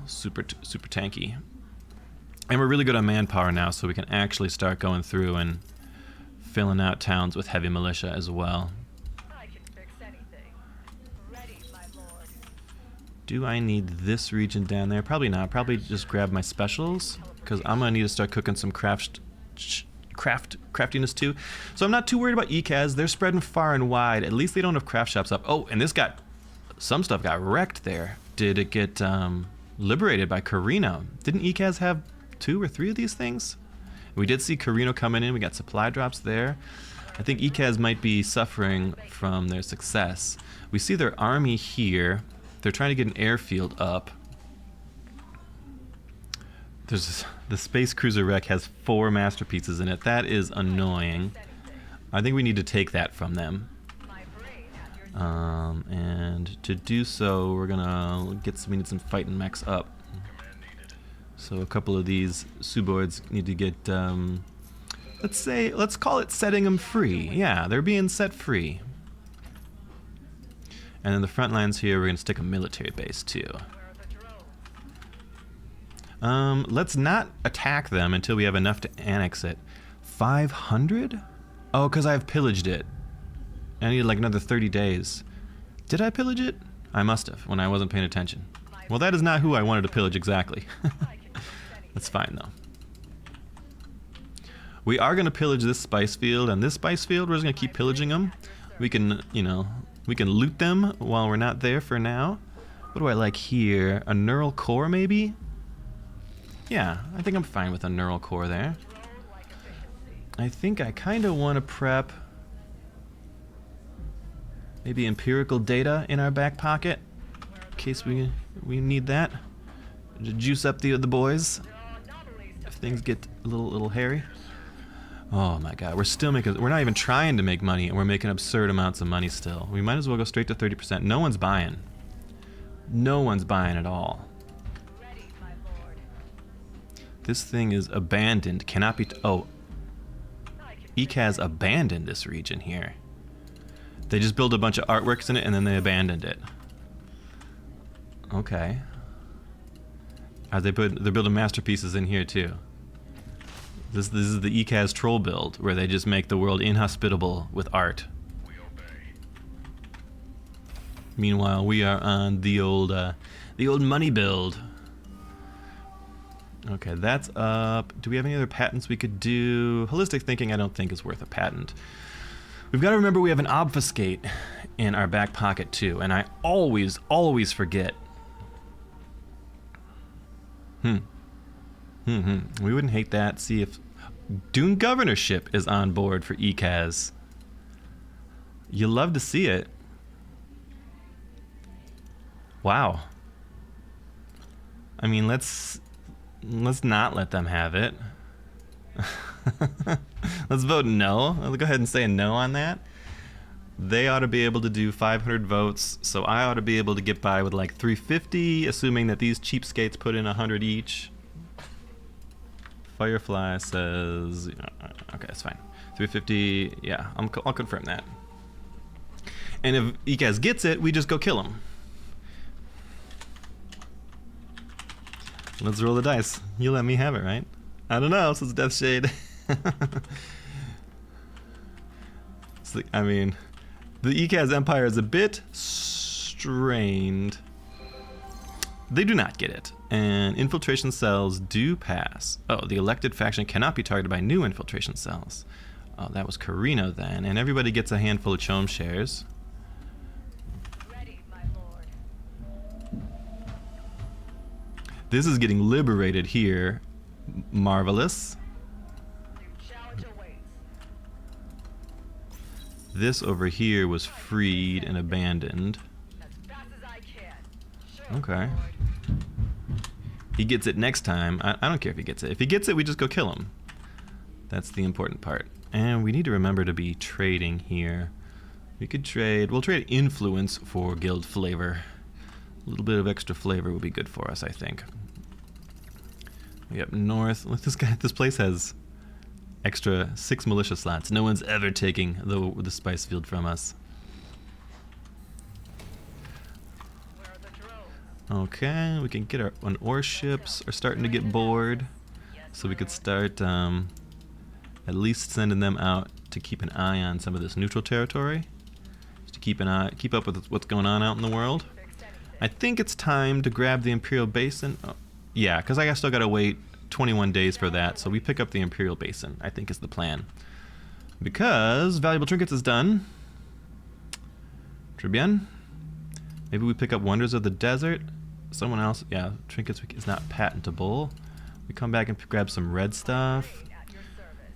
super tanky. And we're really good on manpower now, so we can actually start going through and filling out towns with heavy militia as well. I can fix anything. Ready, my lord. Do I need this region down there? Probably not. Probably just grab my specials, because I'm gonna need to start cooking some craftiness too. So I'm not too worried about ECAS. They're spreading far and wide. At least they don't have craft shops up. Oh, and some stuff got wrecked there. Did it get liberated by Carino? Didn't ECAS have 2 or 3 of these things? We did see Carino coming in. We got supply drops there. I think ECAS might be suffering from their success. We see their army here. They're trying to get an airfield up. The space cruiser wreck has 4 masterpieces in it. That is annoying. I think we need to take that from them. And to do so, we're gonna we need some fighting mechs up. So a couple of these suboids need to get, let's call it setting them free. Yeah, they're being set free. And in the front lines here, we're gonna stick a military base too. Let's not attack them until we have enough to annex it. 500? Oh, because I've pillaged it. I need like another 30 days. Did I pillage it? I must have, when I wasn't paying attention. Well, that is not who I wanted to pillage exactly. That's fine, though. We are going to pillage this spice field, and this spice field, we're just going to keep pillaging them. We can, you know, we can loot them while we're not there for now. What do I like here? A neural core, maybe? Yeah, I think I'm fine with a neural core there. I think I kind of want to prep maybe empirical data in our back pocket in case we need that to juice up the boys if things get a little hairy. Oh my god, we're not even trying to make money, and we're making absurd amounts of money still. We might as well go straight to 30%. No one's buying. No one's buying at all. This thing is abandoned. Cannot be... oh. ECAS abandoned this region here. They just built a bunch of artworks in it and then they abandoned it. Okay. They're building masterpieces in here too. This is the ECAS troll build, where they just make the world inhospitable with art. We obey. Meanwhile, we are on the old money build. Okay, that's up. Do we have any other patents we could do? Holistic thinking, I don't think is worth a patent. We've got to remember we have an obfuscate in our back pocket too, and I always forget. We wouldn't hate that. See if Dune governorship is on board for ECAS. You'll love to see it. Wow. I mean, let's not let them have it. Let's vote no. I'll go ahead and say a no on that. They ought to be able to do 500 votes, so I ought to be able to get by with like 350, assuming that these cheapskates put in 100 each. Firefly says, okay, that's fine. 350, yeah, I'll confirm that. And if ECAS gets it, we just go kill him. Let's roll the dice. You let me have it, right? I don't know, says Death Shade. I mean, the ECAS Empire is a bit strained. They do not get it. And infiltration cells do pass. Oh, the elected faction cannot be targeted by new infiltration cells. Oh, that was Carino then. And everybody gets a handful of Chom shares. Ready, my lord. This is getting liberated here. Marvelous. New challenge awaits. This over here was freed and abandoned. As fast as I can. Sure, Okay. my lord. He gets it next time. I don't care if he gets it. If he gets it, we just go kill him. That's the important part. And we need to remember to be trading here. We could trade... we'll trade influence for guild flavor. A little bit of extra flavor would be good for us, I think. We up north. Look, this place has extra 6 militia slots. No one's ever taking the spice field from us. Where are the drones? Okay, we can get our ore ships are starting to get bored, so we could start at least sending them out to keep an eye on some of this neutral territory, just to keep up with what's going on out in the world. Fix anything. I think it's time to grab the Imperial Basin. Oh, yeah, because I still got to wait 21 days for that, so we pick up the Imperial Basin, I think is the plan. Because Valuable Trinkets is done. Très bien. Maybe we pick up Wonders of the Desert. Someone else, yeah, Trinkets is not patentable. We come back and grab some red stuff. At your service.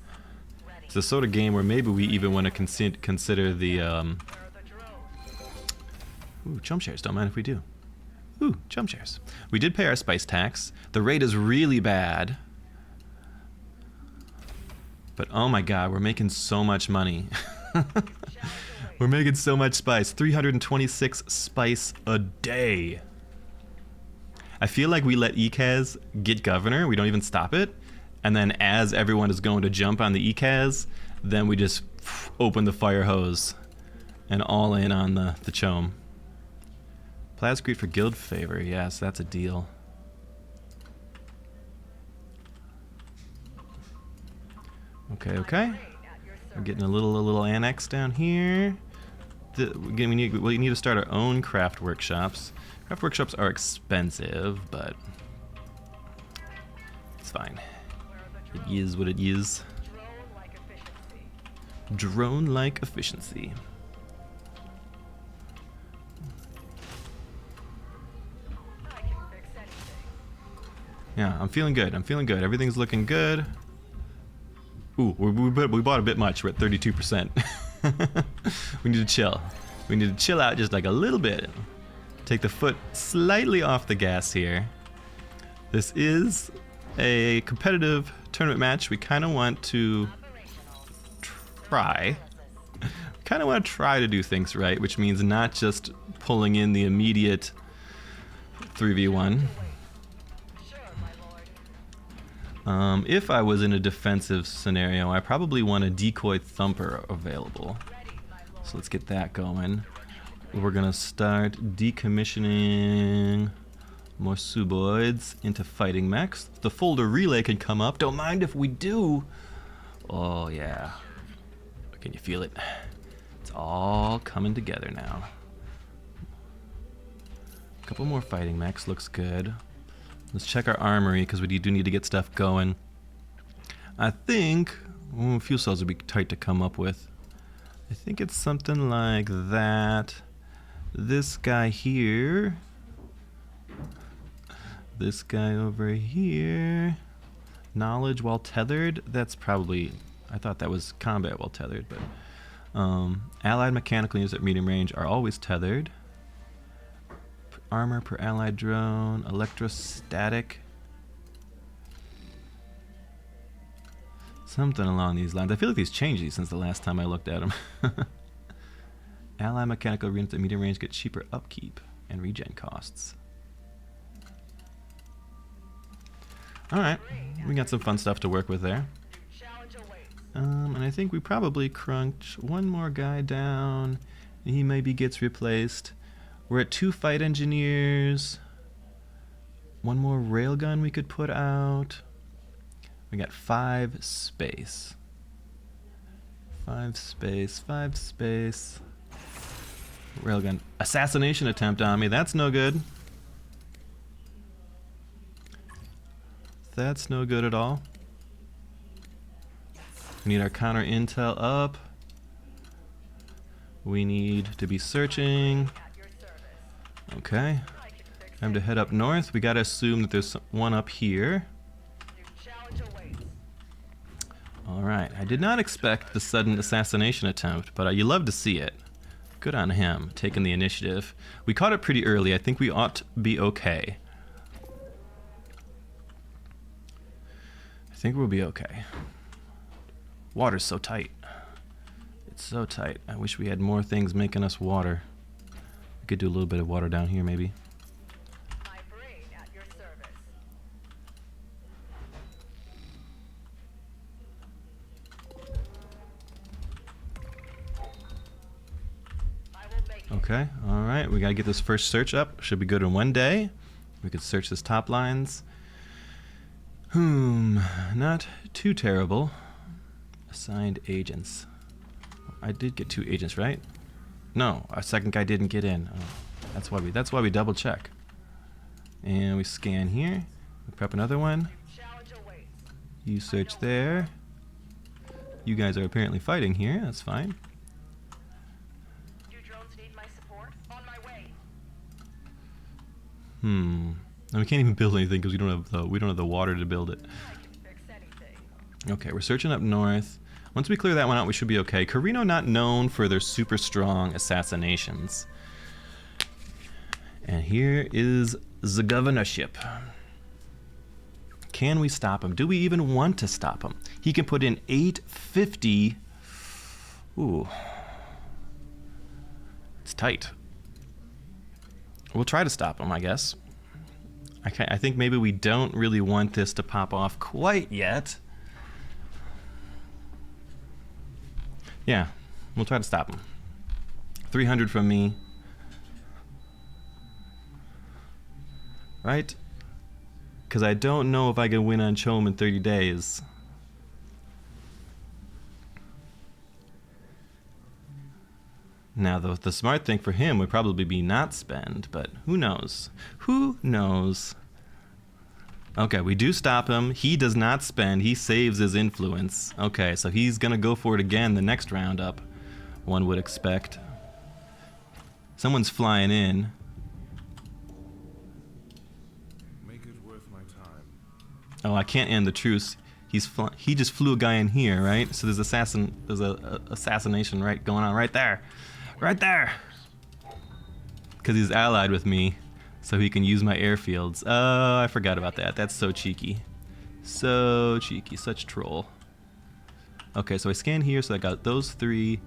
Ready. It's the sort of game where maybe we even want to consider the... Where are the drones? Ooh, chum shares, don't mind if we do. Ooh, chum shares. We did pay our spice tax. The rate is really bad. But oh my god, we're making so much money. We're making so much spice. 326 spice a day. I feel like we let ECAS get governor. We don't even stop it. And then as everyone is going to jump on the ECAS, then we just open the fire hose and all in on the chom. Plascrete for guild favor. Yes, that's a deal. Okay, okay. We're getting a little annex down here. Again, we need to start our own craft workshops. Craft workshops are expensive, but it's fine. It is what it is. Drone-like efficiency. Drone-like efficiency. I can fix anything. Yeah, I'm feeling good. I'm feeling good. Everything's looking good. Ooh, we bought a bit much. We're at 32%. We need to chill. We need to chill out just like a little bit. Take the foot slightly off the gas here. This is a competitive tournament match. We kind of want to try. Kind of want to try to do things right, which means not just pulling in the immediate 3v1. Sure, my lord. If I was in a defensive scenario, I probably want a decoy thumper available. So let's get that going. We're gonna start decommissioning more suboids into fighting mechs. The folder relay can come up. Don't mind if we do. Oh yeah. Can you feel it? It's all coming together now. A couple more fighting mechs looks good. Let's check our armory because we do need to get stuff going. I think fuel cells would be tight to come up with. I think it's something like that. This guy here. This guy over here. Knowledge while tethered. That's probably, I thought that was combat while tethered, but allied mechanical units at medium range are always tethered. Armor per allied drone, electrostatic. Something along these lines. I feel like these changed these since the last time I looked at them. Allied mechanical units at medium range get cheaper upkeep and regen costs. Alright, we got some fun stuff to work with there. And I think we probably crunch one more guy down. He maybe gets replaced. We're at 2 fight engineers. One more railgun we could put out. We got 5 space. 5 space, 5 space. Railgun. Assassination attempt on me. That's no good. That's no good at all. We need our counter intel up. We need to be searching. Okay. Time to head up north. We gotta assume that there's one up here. Alright. I did not expect the sudden assassination attempt, but you love to see it. Good on him, taking the initiative. We caught it pretty early. I think we ought to be okay. I think we'll be okay. Water's so tight. It's so tight. I wish we had more things making us water. We could do a little bit of water down here, maybe. My brain at your service. I will make it. Okay, alright. We gotta get this first search up. Should be good in one day. We could search this top lines. Not too terrible. Assigned agents. I did get 2 agents, right? No, our second guy didn't get in. Oh, that's why we double check. And we scan here. We prep another one. Challenge awaits. You search there. You guys are apparently fighting here. That's fine. Do drones need my support? On my way. And we can't even build anything because we don't have the water to build it. I can fix anything. Okay, we're searching up north. Once we clear that one out, we should be okay. Carino not known for their super strong assassinations. And here is the governorship. Can we stop him? Do we even want to stop him? He can put in 850. Ooh. It's tight. We'll try to stop him, I guess. I think maybe we don't really want this to pop off quite yet. Yeah, we'll try to stop him. 300 from me. Right? Because I don't know if I can win on Chom in 30 days. Now, the smart thing for him would probably be not spend, but who knows? Who knows? Okay, we do stop him. He does not spend. He saves his influence. Okay, so he's going to go for it again the next round up, one would expect. Someone's flying in. Make it worth my time. Oh, I can't end the truce. He just flew a guy in here, right? So there's a assassination right going on right there. Right there. Because he's allied with me, so he can use my airfields. Oh, I forgot about that. That's so cheeky. So cheeky. Such troll. Okay, so I scan here, so I got those 3.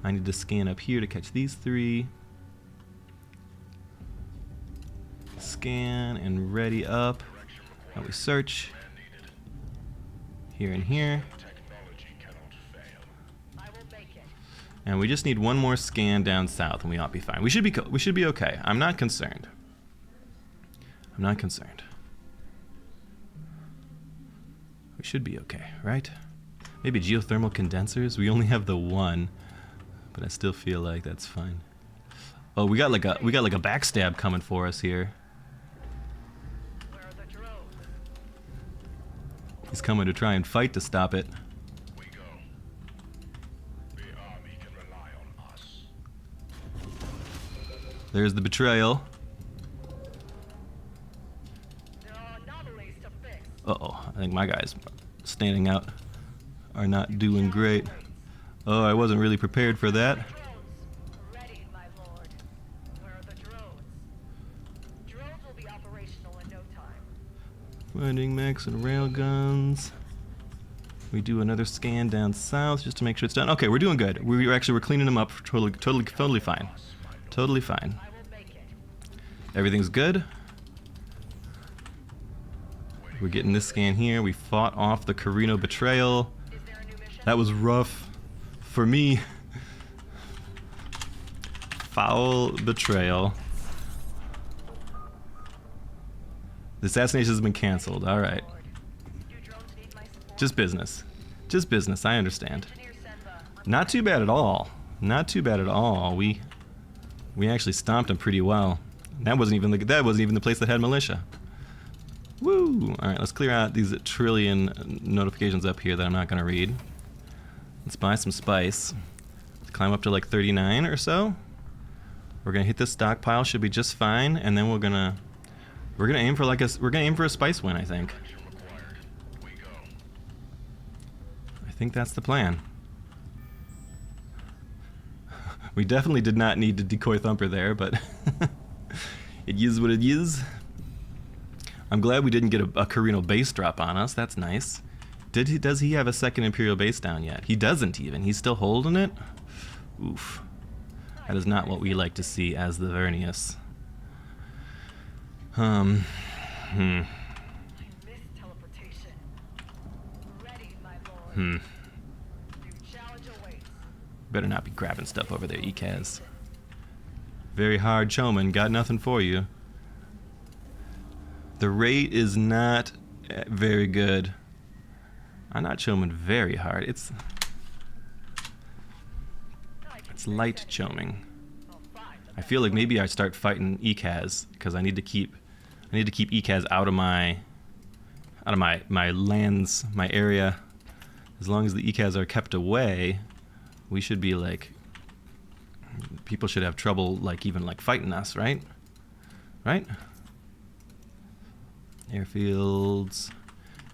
I need to scan up here to catch these 3. Scan and ready up. Now we search. Here and here. Technology cannot fail. I will make it. And we just need one more scan down south and we ought to be fine. We should be okay. I'm not concerned. I'm not concerned. We should be okay, right? Maybe geothermal condensers? We only have the one, but I still feel like that's fine. Oh, we got like a backstab coming for us here. Where are the drones? He's coming to try and fight to stop it. We go. The army can rely on us. There's the betrayal. There are anomalies to fix. Uh-oh, I think my guys standing out are not doing great. Oh, I wasn't really prepared for that. Drones. Ready, my lord. Where are the drones? Drones will be operational in no time. Finding mechs and railguns. We do another scan down south just to make sure it's done. Okay, we're doing good. We're cleaning them up. Totally fine. Totally fine. I will make it. Everything's good. We're getting this scan here. We fought off the Carino betrayal. Is there a new mission? That was rough for me. Foul betrayal. The assassination has been canceled. All right. Do drones need my support? Just business. Just business. I understand. Engineer Senba. Not too bad at all. Not too bad at all. We actually stomped them pretty well. That wasn't even the place that had militia. Woo! All right, let's clear out these trillion notifications up here that I'm not going to read. Let's buy some spice. Let's climb up to like 39 or so. We're going to hit this stockpile, should be just fine, and then we're going to aim for a spice win, I think. We go. I think that's the plan. We definitely did not need to decoy Thumper there, but it is what it is. I'm glad we didn't get a Carino base drop on us. That's nice. Does he have a second Imperial base down yet? He doesn't even. He's still holding it? Oof. That is not what we like to see as the Vernius. I miss teleportation. Ready, my lord. New challenge awaits. Better not be grabbing stuff over there, Ekaz. Very hard, Choman. Got nothing for you. The rate is not very good. I'm not chomming very hard. It's light chomming. I feel like maybe I start fighting Ekaz because I need to keep Ekaz out of my lands, my area. As long as the Ekaz are kept away, we should be like, people should have trouble like even like fighting us, right? Right? Airfields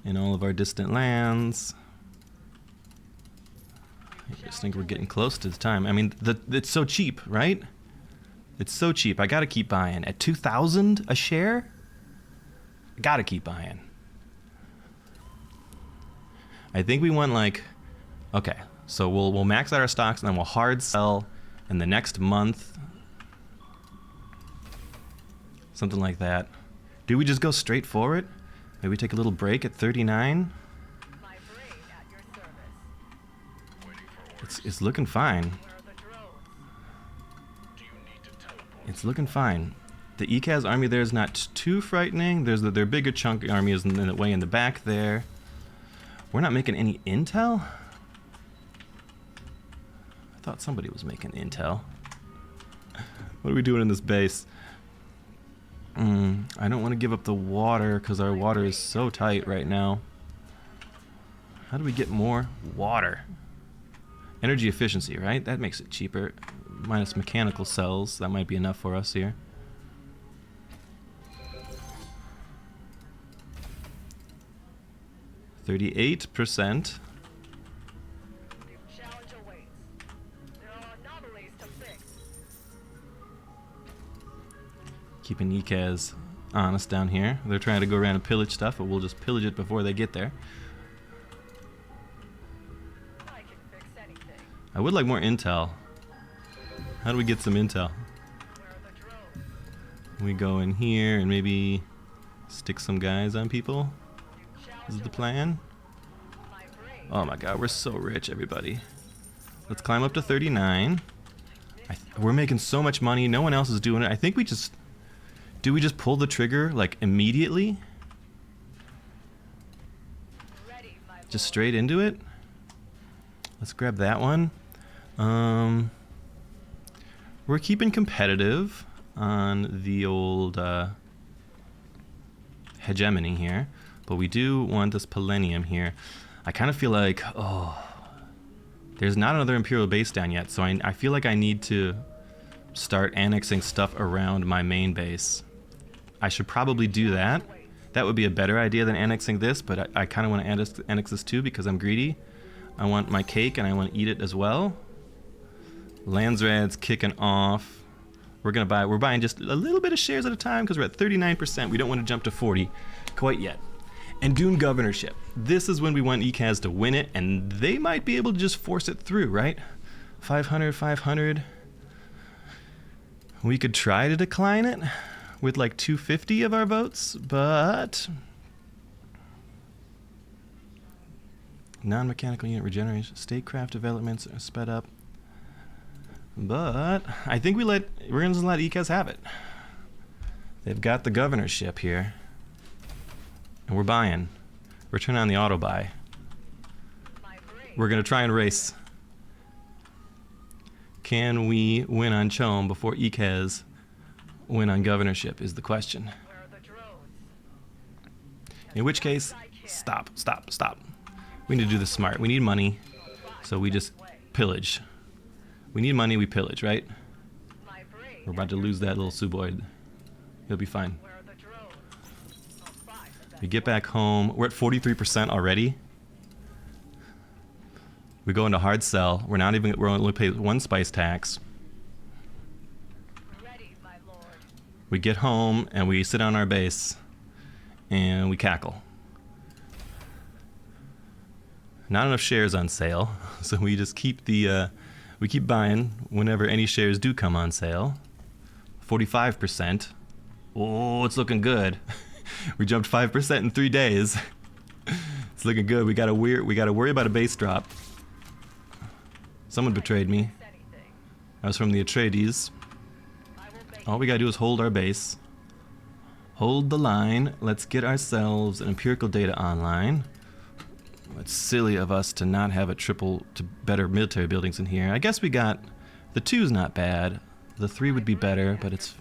in all of our distant lands. I just think we're getting close to the time. I mean, it's so cheap, right? It's so cheap. I gotta keep buying. At 2,000 a share? I gotta keep buying. I think we want like, okay, so we'll max out our stocks and then we'll hard sell in the next month. Something like that. Do we just go straight for it? Maybe we take a little break at 39? My brain at your service. Waiting for orders. It's looking fine. Where are the drones? Do you need to teleport? It's looking fine. The Ekaz army there is not too frightening. There's their bigger chunk army is in the way in the back there. We're not making any intel? I thought somebody was making intel. What are we doing in this base? I don't want to give up the water because our water is so tight right now. How do we get more water? Energy efficiency, right? That makes it cheaper. Minus mechanical cells. That might be enough for us here. %38%. New challenge awaits. There are anomalies to fix. Keeping Ekaz honest down here. They're trying to go around and pillage stuff, but we'll just pillage it before they get there. I can fix anything. I would like more intel. How do we get some intel? Where are the drones? We go in here and maybe stick some guys on people. New challenge Is it the awaits. plan? My Oh my god, we're so rich, everybody. Let's climb up to 39. We're making so much money. No one else is doing it. I think we just... Do we just pull the trigger, like, immediately? Just straight into it? Let's grab that one. We're keeping competitive on the old hegemony here. But we do want this Palladium here. I kind of feel like, oh... There's not another Imperial base down yet, so I feel like I need to start annexing stuff around my main base. I should probably do that. That would be a better idea than annexing this, but I kind of want to annex this too because I'm greedy. I want my cake and I want to eat it as well. Landsrad's kicking off. We're buying just a little bit of shares at a time because we're at 39%. We don't want to jump to 40 quite yet. And Dune governorship. This is when we want ECAS to win it, and they might be able to just force it through, right? 500, 500. We could try to decline it with like 250 of our votes, but... Non-mechanical unit regeneration. Statecraft developments are sped up. But I think we're going to let ECAS have it. They've got the governorship here. And we're buying. We're turning on the auto buy. We're going to try and race. Can we win on Chom before ECAS win on governorship is the question. In which case, stop. We need to do this smart. We need money, so we just pillage. We need money, we pillage, right? We're about to lose that little Suboid. He'll be fine. We get back home. We're at 43% already. We go into hard sell. We're only pay 1 spice tax. We get home and we sit on our base and we cackle. Not enough shares on sale, so we just keep we keep buying whenever any shares do come on sale. 45%. Oh, it's looking good. We jumped 5% in 3 days. It's looking good. We gotta worry about a base drop. Someone betrayed me. I was from the Atreides. All we gotta do is hold our base. Hold the line. Let's get ourselves an empirical data online. It's silly of us to not have to better military buildings in here. I guess we got... The 2's not bad. The 3 would be better, but it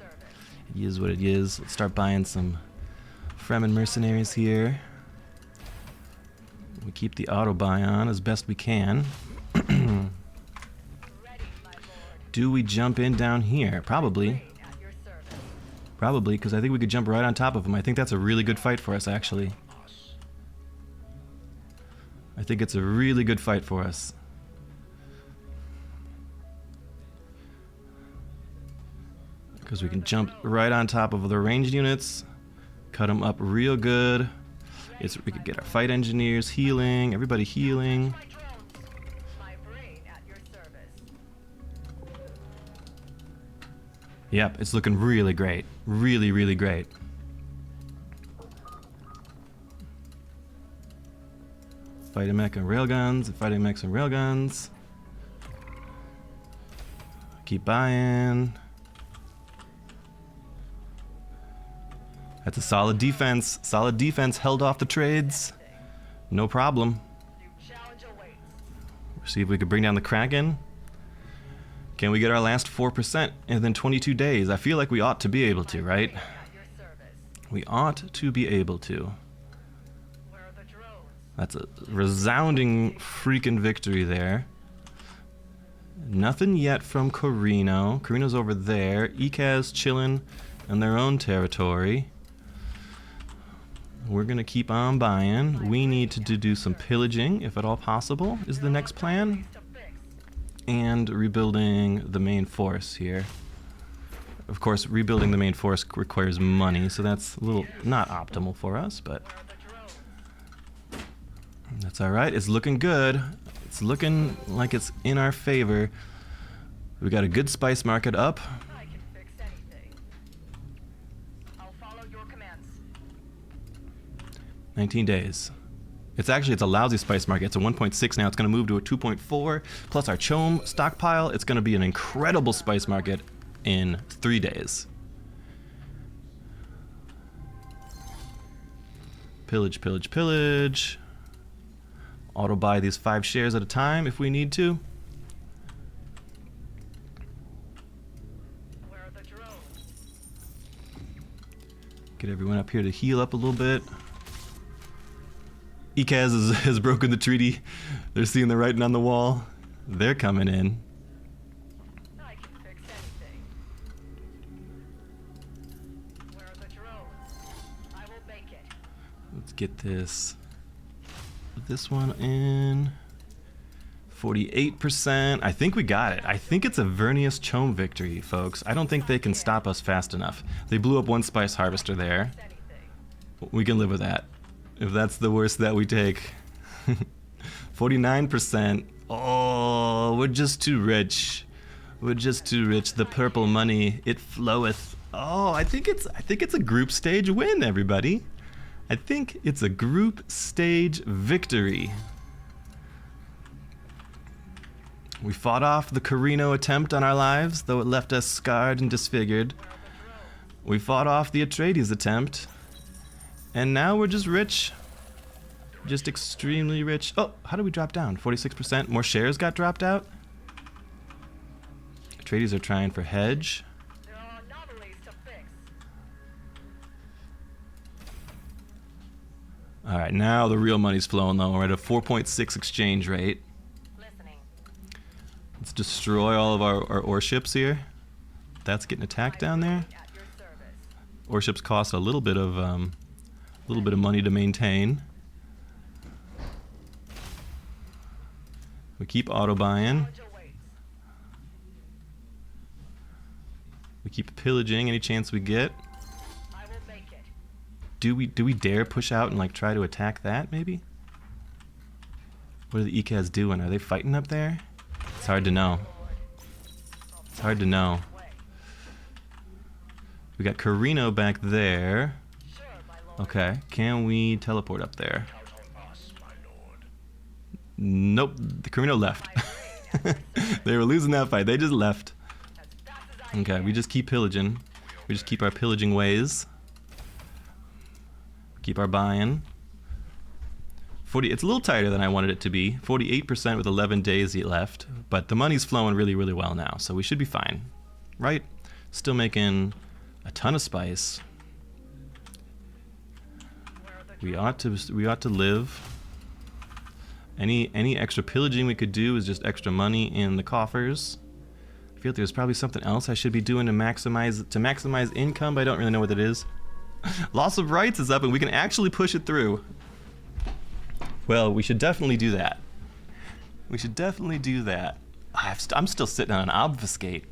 is what it is. Let's start buying some Fremen mercenaries here. We keep the auto buy on as best we can. Do we jump in down here? Probably. Probably, because I think we could jump right on top of them. I think that's a really good fight for us, actually. I think it's a really good fight for us. Because we can jump right on top of the ranged units, cut them up real good. We could get our fight engineers healing, everybody healing. Yep, it's looking really great. Really, really great. Fighting mech and railguns, fighting mechs and railguns. Keep buying. That's a solid defense. Solid defense held off the trades. No problem. See if we could bring down the Kraken. Can we get our last 4% within 22 days? I feel like we ought to be able to, right? We ought to be able to. That's a resounding freaking victory there. Nothing yet from Corino. Corino's over there. ECAS chilling in their own territory. We're going to keep on buying. We need to do some pillaging, if at all possible, is the next plan. And rebuilding the main force here. Of course, rebuilding the main force requires money, so that's a little not optimal for us, but that's alright. It's looking good. It's looking like it's in our favor. We got a good spice market up. 19 days. It's a lousy spice market. It's a 1.6 now. It's going to move to a 2.4. Plus our chome stockpile. It's going to be an incredible spice market in 3 days. Pillage, pillage, pillage. Auto buy these 5 shares at a time if we need to. Where are the drones? Get everyone up here to heal up a little bit. ECAS has broken the treaty. They're seeing the writing on the wall. They're coming in. I can fix anything. Where are the drones? I will make it. Let's get this one in. 48%. I think we got it. I think it's a Vernius Chome victory, folks. I don't think they can stop us fast enough. They blew up one spice harvester there. Anything. We can live with that. If that's the worst that we take. 49%. Oh, we're just too rich. We're just too rich. The purple money, it floweth. Oh, I think it's a group stage win, everybody. I think it's a group stage victory. We fought off the Carino attempt on our lives, though it left us scarred and disfigured. We fought off the Atreides attempt. And now we're just rich. Just extremely rich. Oh, how did we drop down? 46%. More shares got dropped out? Atreides are trying for hedge. There are anomalies to fix. Alright, now the real money's flowing though. We're at a 4.6 exchange rate. Listening. Let's destroy all of our ore ships here. That's getting attacked down there. At your service. Ore ships cost a little bit of money to maintain. We keep auto buying. Knowledge awaits. We keep pillaging any chance we get. I will make it. Do we dare push out and like try to attack that maybe? What are the ECAS doing? Are they fighting up there? It's hard to know. It's hard to know. Way. We got Carino back there. Sure, my lord. Okay, can we teleport up there? Count on us, my lord. Nope, the Carino left. I agree. They were losing that fight. They just left. As fast as I Okay, can. we just keep pillaging. We just keep our pillaging ways. Keep our buying. 40. It's a little tighter than I wanted it to be. 48% with 11 days left, but the money's flowing really, really well now, so we should be fine, right? Still making a ton of spice. Where are the We ought to live. Any extra pillaging we could do is just extra money in the coffers. I feel like there's probably something else I should be doing to maximize income, but I don't really know what it is. Loss of rights is up and we can actually push it through. Well, we should definitely do that. We should definitely do that. I'm still sitting on an obfuscate.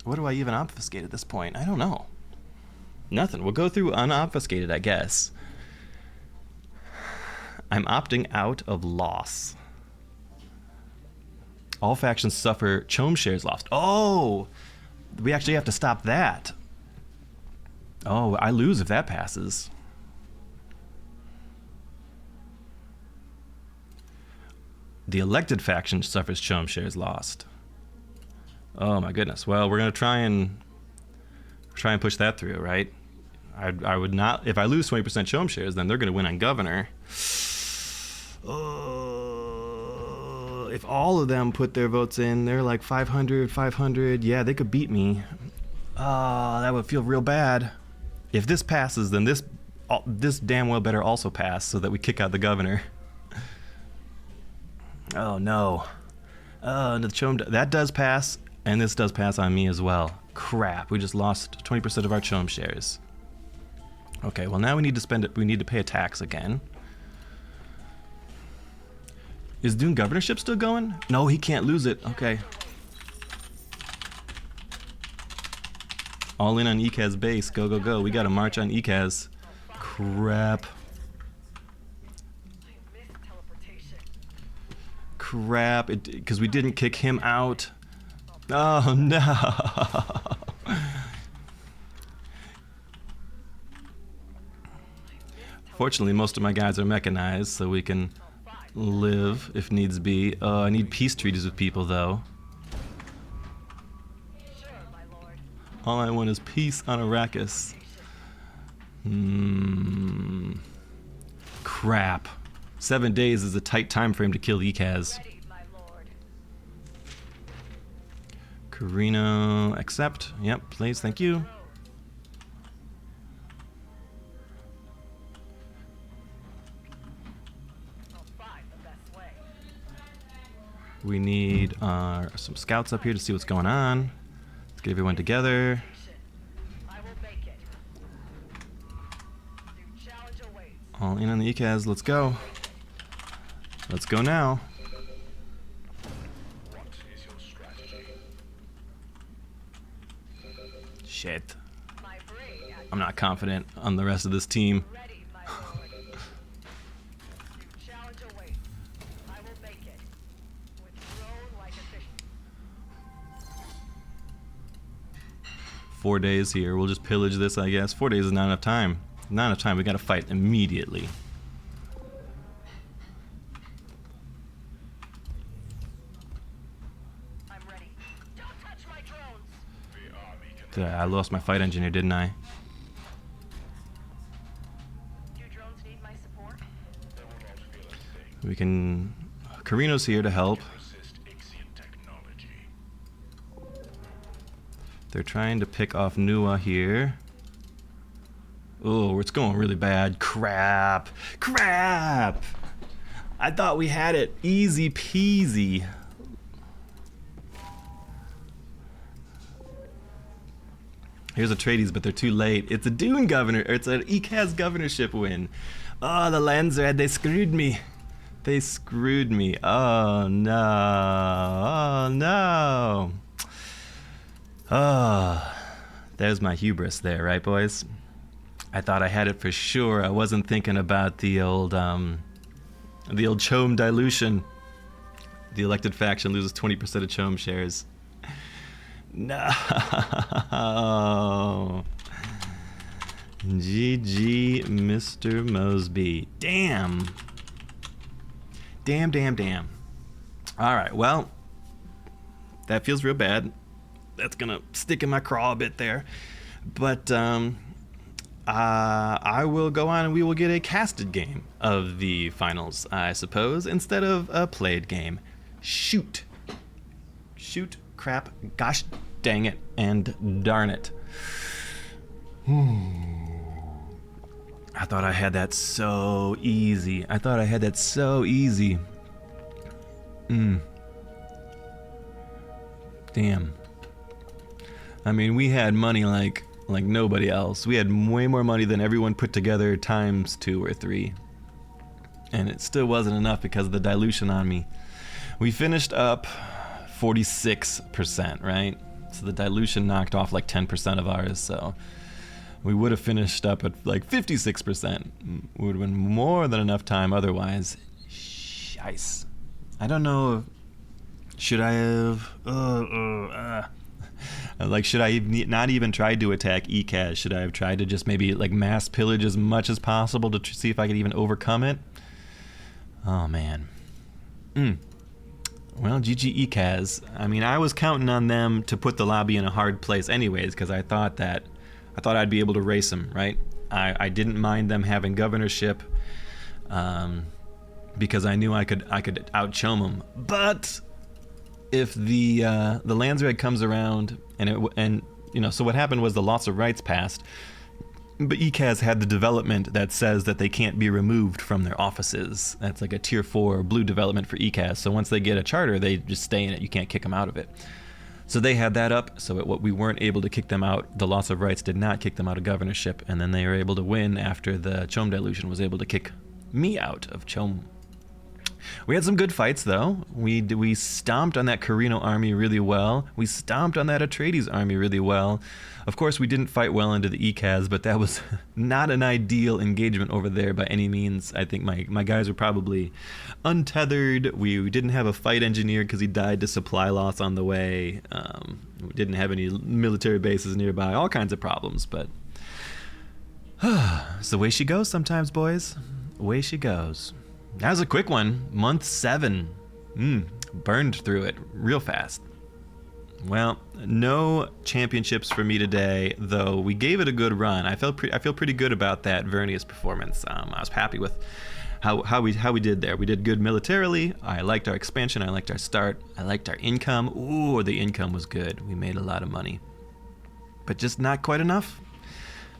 What do I even obfuscate at this point? I don't know. Nothing. We'll go through unobfuscated, I guess. I'm opting out of loss. All factions suffer chome shares lost. Oh! We actually have to stop that. Oh, I lose if that passes. The elected faction suffers chome shares lost. Oh my goodness. Well, we're gonna try and push that through, right? I would not. If I lose 20% chome shares, then they're gonna win on governor. If all of them put their votes in, they're like 500. Yeah, they could beat me. That would feel real bad. If this passes, then this damn well better also pass so that we kick out the governor. Oh no. The chome that does pass, and this does pass on me as well. Crap, we just lost 20% of our chome shares. Okay, well now we need to spend it. We need to pay a tax again. Is Dune governorship still going? No, he can't lose it. Okay. All in on ECAS base. Go, go, go. We gotta march on ECAS. Crap. I missed teleportation. Crap. Because we didn't kick him out. Oh no. Fortunately, most of my guys are mechanized, so we can live if needs be. I need peace treaties with people, though. Sure, my lord. All I want is peace on Arrakis. Crap. 7 days is a tight time frame to kill Ekaz. Ready, my lord. Carino, accept. Yep, please, thank you. I'll find the best way. We need some scouts up here to see what's going on. Let's get everyone together. I will make it. New challenge awaits. All in on the Ekaz, let's go. Let's go now. What is your strategy? Shit. My brain at I'm not confident on the rest of this team. ready, my lord. New challenge awaits. I will make it. With drone like efficiency. 4 days here. We'll just pillage this, I guess. 4 days is not enough time. Not enough time. We gotta fight immediately. I'm ready. Don't touch my drones. The army can I lost my fight engineer, didn't I? Do drones need my support? they will not feel a thing. We can... Carino's here to help. Resist Ixian technology. They're trying to pick off Nua here. Oh, it's going really bad. Crap. Crap! I thought we had it. Easy peasy. Here's Atreides, but they're too late. It's a Dune governor, or it's an Ekaz governorship win. Oh, the Landsred, they screwed me. They screwed me. Oh no. Oh no. Oh, there's my hubris there, right, boys? I thought I had it for sure. I wasn't thinking about the old Chom dilution. The elected faction loses 20% of Chom shares. No. GG, Mr. Mosby. Damn. Damn. All right, well, that feels real bad. That's gonna stick in my craw a bit there. But I will go on and we will get a casted game of the finals, I suppose, instead of a played game. Shoot, crap, gosh dang it, and darn it. I thought I had that so easy. Damn. I mean, we had money like nobody else. We had way more money than everyone put together times 2 or 3. And it still wasn't enough because of the dilution on me. We finished up 46%, right? So the dilution knocked off like 10% of ours, so we would have finished up at like 56%. Would have been more than enough time otherwise. Shice. I don't know. Should I have... Like, should I not even try to attack Ekaz? Should I have tried to just maybe like mass pillage as much as possible to see if I could even overcome it? Oh man. Well, GG Ekaz. I mean, I was counting on them to put the lobby in a hard place anyways, because I thought I'd be able to race them, right? I didn't mind them having governorship, because I knew I could out-chome them. But if the Landsred comes around and you know, so what happened was the loss of rights passed, but Ekaz had the development that says that they can't be removed from their offices. That's like a tier 4 blue development for Ekaz. So once they get a charter, they just stay in it. You can't kick them out of it. So they had that up. So what we weren't able to kick them out, the loss of rights did not kick them out of governorship, and then they were able to win after the Chom dilution was able to kick me out of Chom. We had some good fights, though. We stomped on that Carino army really well. We stomped on that Atreides army really well. Of course, we didn't fight well into the Ekaz, but that was not an ideal engagement over there by any means. I think my guys were probably untethered. We didn't have a fight engineer because he died to supply loss on the way. We didn't have any military bases nearby. All kinds of problems, but... It's the way she goes sometimes, boys. Way she goes. That was a quick one. Month 7. Burned through it real fast. Well, no championships for me today, though we gave it a good run. I feel pretty good about that Vernius performance. I was happy with how we did there. We did good militarily. I liked our expansion. I liked our start. I liked our income. Ooh, the income was good. We made a lot of money, but just not quite enough.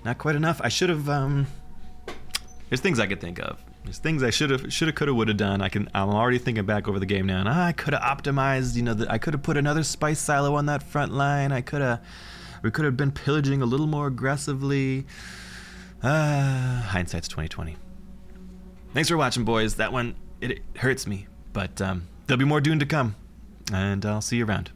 Not quite enough. I should have. There's things I could think of. There's things I should have, could have, would have done. I'm already thinking back over the game now, and I could have optimized. I could have put another spice silo on that front line. We could have been pillaging a little more aggressively. Hindsight's 2020. Thanks for watching, boys. That one, it hurts me, but there'll be more Dune to come, and I'll see you around.